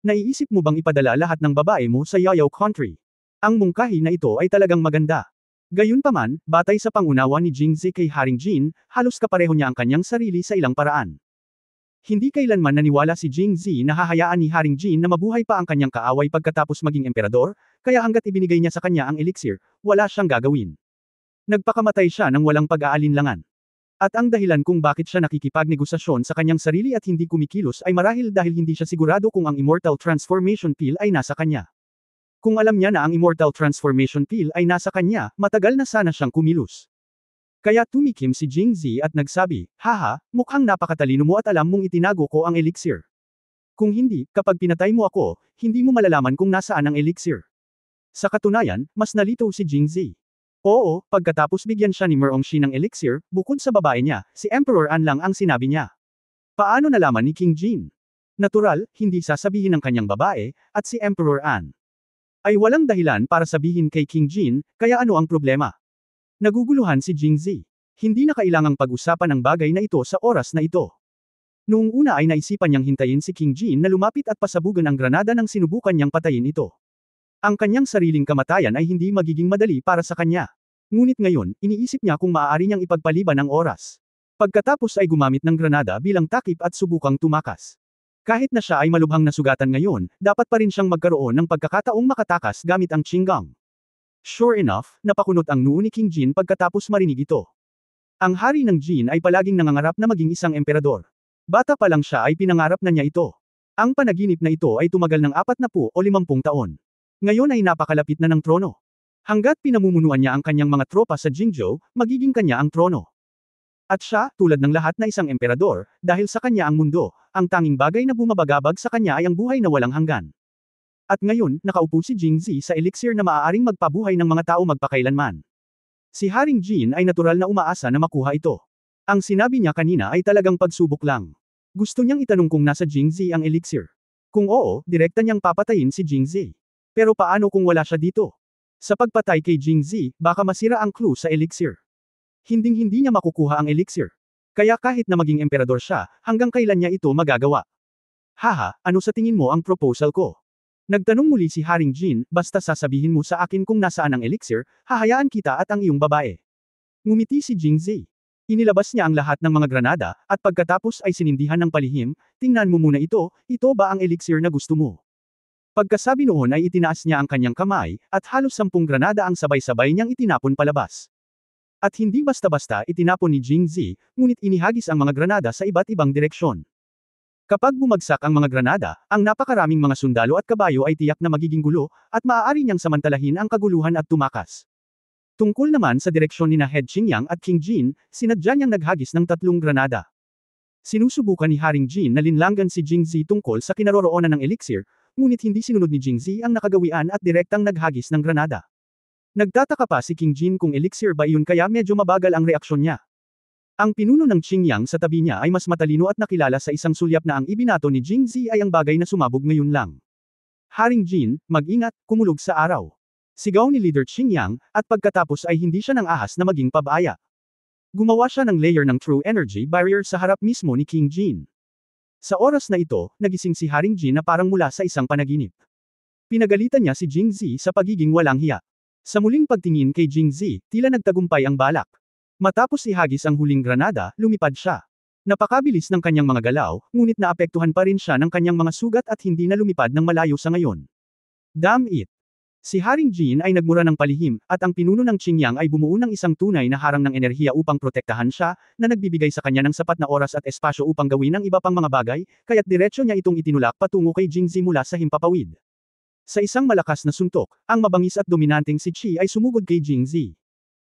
A: Naiisip mo bang ipadala lahat ng babae mo sa Yayaw country? Ang mungkahi na ito ay talagang maganda. Gayunpaman, batay sa pangunawa ni Jingzi kay Haring Jin, halos kapareho niya ang kanyang sarili sa ilang paraan. Hindi kailanman naniwala si Jingzi na hahayaan ni Haring Jin na mabuhay pa ang kanyang kaaway pagkatapos maging emperador, kaya hanggat ibinigay niya sa kanya ang elixir, wala siyang gagawin. Nagpakamatay siya ng walang pag-aalinlangan. At ang dahilan kung bakit siya nakikipagnegosasyon sa kanyang sarili at hindi kumikilos ay marahil dahil hindi siya sigurado kung ang Immortal Transformation Pill ay nasa kanya. Kung alam niya na ang Immortal Transformation Pill ay nasa kanya, matagal na sana siyang kumilos. Kaya tumikim si Jingzi at nagsabi, haha, mukhang napakatalino mo at alam mong itinago ko ang elixir. Kung hindi, kapag pinatay mo ako, hindi mo malalaman kung nasaan ang elixir. Sa katunayan, mas nalito si Jingzi. Oo, pagkatapos bigyan siya ni Merongshi ng elixir, bukod sa babae niya, si Emperor An lang ang sinabi niya. Paano nalaman ni King Jin? Natural, hindi sasabihin ng kanyang babae, at si Emperor An ay walang dahilan para sabihin kay King Jin, kaya ano ang problema? Naguguluhan si Jingzi. Hindi na kailangang pag-usapan ang bagay na ito sa oras na ito. Noong una ay naisipan niyang hintayin si King Jin na lumapit at pasabugan ang granada nang sinubukan niyang patayin ito. Ang kanyang sariling kamatayan ay hindi magiging madali para sa kanya. Ngunit ngayon, iniisip niya kung maaari niyang ipagpaliban ang oras. Pagkatapos ay gumamit ng granada bilang takip at subukang tumakas. Kahit na siya ay malubhang nasugatan ngayon, dapat pa rin siyang magkaroon ng pagkakataong makatakas gamit ang Qinggang. Sure enough, napakunot ang noo ni King Jin pagkatapos marinig ito. Ang hari ng Jin ay palaging nangangarap na maging isang emperador. Bata pa lang siya ay pinangarap na niya ito. Ang panaginip na ito ay tumagal ng 40 o 50 taon. Ngayon ay napakalapit na ng trono. Hanggat pinamumunuan niya ang kanyang mga tropa sa Jingzhou, magiging kanya ang trono. At siya, tulad ng lahat na isang emperador, dahil sa kanya ang mundo, ang tanging bagay na bumabagabag sa kanya ay ang buhay na walang hanggan. At ngayon, nakaupo si Jingzi sa elixir na maaaring magpabuhay ng mga tao magpakailanman. Si Haring Jin ay natural na umaasa na makuha ito. Ang sinabi niya kanina ay talagang pagsubok lang. Gusto niyang itanong kung nasa Jingzi ang elixir. Kung oo, direkta niyang papatayin si Jingzi. Pero paano kung wala siya dito? Sa pagpatay kay Jingzi, baka masira ang clue sa elixir. Hinding-hindi niya makukuha ang elixir. Kaya kahit na maging emperador siya, hanggang kailan niya ito magagawa? Haha, ano sa tingin mo ang proposal ko? Nagtanong muli si Haring Jin, basta sasabihin mo sa akin kung nasaan ang elixir, hahayaan kita at ang iyong babae. Ngumiti si Jingzi. Inilabas niya ang lahat ng mga granada, at pagkatapos ay sinindihan ng palihim, tingnan mo muna ito ba ang elixir na gusto mo? Pagkasabi noon ay itinaas niya ang kanyang kamay, at halos 10 granada ang sabay-sabay niyang itinapon palabas. At hindi basta-basta itinapon ni Jingzi, ngunit inihagis ang mga granada sa iba't ibang direksyon. Kapag bumagsak ang mga granada, ang napakaraming mga sundalo at kabayo ay tiyak na magiging gulo, at maaari niyang samantalahin ang kaguluhan at tumakas. Tungkol naman sa direksyon ni Head Qingyang at King Jin, sinadya niyang naghagis ng 3 granada. Sinusubukan ni Haring Jin na linlangan si Jingzi tungkol sa kinaroroonan ng elixir, ngunit hindi sinunod ni Jingzi ang nakagawian at direktang naghagis ng granada. Nagtataka pa si King Jin kung elixir ba iyon kaya medyo mabagal ang reaksyon niya. Ang pinuno ng Qingyang sa tabi niya ay mas matalino at nakilala sa isang sulyap na ang ibinato ni Jingzi ay ang bagay na sumabog ngayon lang. Haring Jin, mag-ingat, kumulog sa araw. Sigaw ni Leader Qingyang, at pagkatapos ay hindi siya nang ahas na maging pabaya. Gumawa siya ng layer ng True Energy Barrier sa harap mismo ni King Jin. Sa oras na ito, nagising si Haring Jin na parang mula sa isang panaginip. Pinagalitan niya si Jingzi sa pagiging walang hiya. Sa muling pagtingin kay Jingzi, tila nagtagumpay ang balak. Matapos ihagis ang huling granada, lumipad siya. Napakabilis ng kanyang mga galaw, ngunit naapektuhan pa rin siya ng kanyang mga sugat at hindi na lumipad ng malayo sa ngayon. Damn it! Si Haring Jin ay nagmura ng palihim, at ang pinuno ng Qingyang ay bumuo ng isang tunay na harang ng enerhiya upang protektahan siya, na nagbibigay sa kanya ng sapat na oras at espasyo upang gawin ang iba pang mga bagay, kaya't diretsyo niya itong itinulak patungo kay Jingzi mula sa himpapawid. Sa isang malakas na suntok, ang mabangis at dominanteng si Qi ay sumugod kay Jingzi.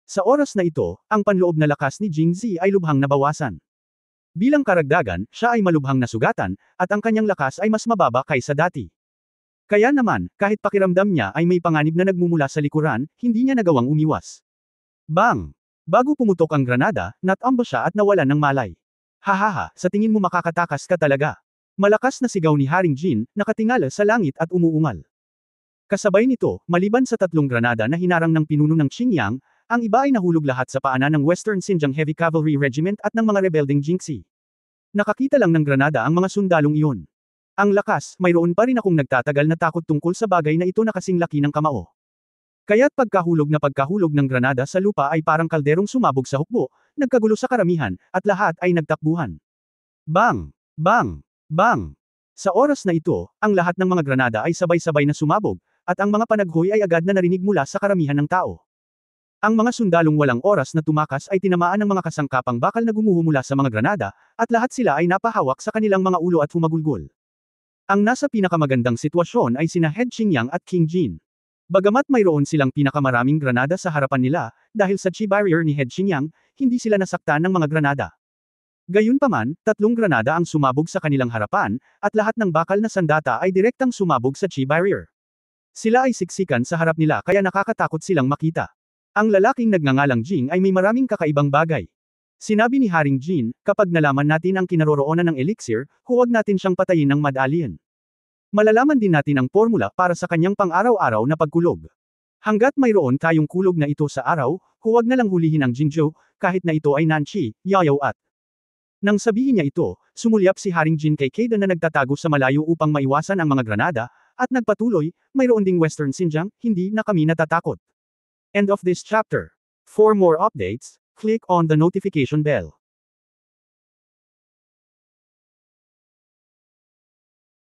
A: Sa oras na ito, ang panloob na lakas ni Jingzi ay lubhang nabawasan. Bilang karagdagan, siya ay malubhang nasugatan, at ang kanyang lakas ay mas mababa kaysa dati. Kaya naman, kahit pakiramdam niya ay may panganib na nagmumula sa likuran, hindi niya nagawang umiwas. Bang! Bago pumutok ang granada, natambo siya at nawalan ng malay. Hahaha, sa tingin mo makakatakas ka talaga. Malakas na sigaw ni Haring Jin, nakatingala sa langit at umuungal. Kasabay nito, maliban sa 3 granada na hinarang ng pinuno ng Qingyang, ang iba ay nahulog lahat sa paanan ng Western Xinjiang Heavy Cavalry Regiment at ng mga rebelding Jingxi. Nakakita lang ng granada ang mga sundalong iyon. Ang lakas, mayroon pa rin akong nagtatagal na takot tungkol sa bagay na ito na kasing laki ng kamao. Kaya't pagkahulog ng granada sa lupa ay parang kalderong sumabog sa hukbo, nagkagulo sa karamihan, at lahat ay nagtakbuhan. Bang! Bang! Bang! Sa oras na ito, ang lahat ng mga granada ay sabay-sabay na sumabog, at ang mga panaghoy ay agad na narinig mula sa karamihan ng tao. Ang mga sundalong walang oras na tumakas ay tinamaan ng mga kasangkapang bakal na gumuho mula sa mga granada, at lahat sila ay napahawak sa kanilang mga ulo at humagulgol. Ang nasa pinakamagandang sitwasyon ay sina Head Qingyang at King Jin. Bagamat mayroon silang pinakamaraming granada sa harapan nila, dahil sa chi barrier ni Head Qingyang, hindi sila nasaktan ng mga granada. Gayunpaman, 3 granada ang sumabog sa kanilang harapan, at lahat ng bakal na sandata ay direktang sumabog sa chi barrier. Sila ay siksikan sa harap nila kaya nakakatakot silang makita. Ang lalaking nagngangalang Jing ay may maraming kakaibang bagay. Sinabi ni Haring Jin, kapag nalaman natin ang kinaroroonan ng elixir, huwag natin siyang patayin ng mad alien. Malalaman din natin ang formula para sa kanyang pang-araw-araw na pagkulog. Hanggat mayroon tayong kulog na ito sa araw, huwag na lang hulihin ang Jingzhou, kahit na ito ay Nanchi, Yaoyao at. Nang sabihin niya ito, sumulyap si Haring Jin kay Kaidan na nagtatago sa malayo upang maiwasan ang mga granada, at nagpatuloy, mayroon ding Western Xinjiang, hindi na kami natatakot. End of this chapter. For more updates, click on the notification bell.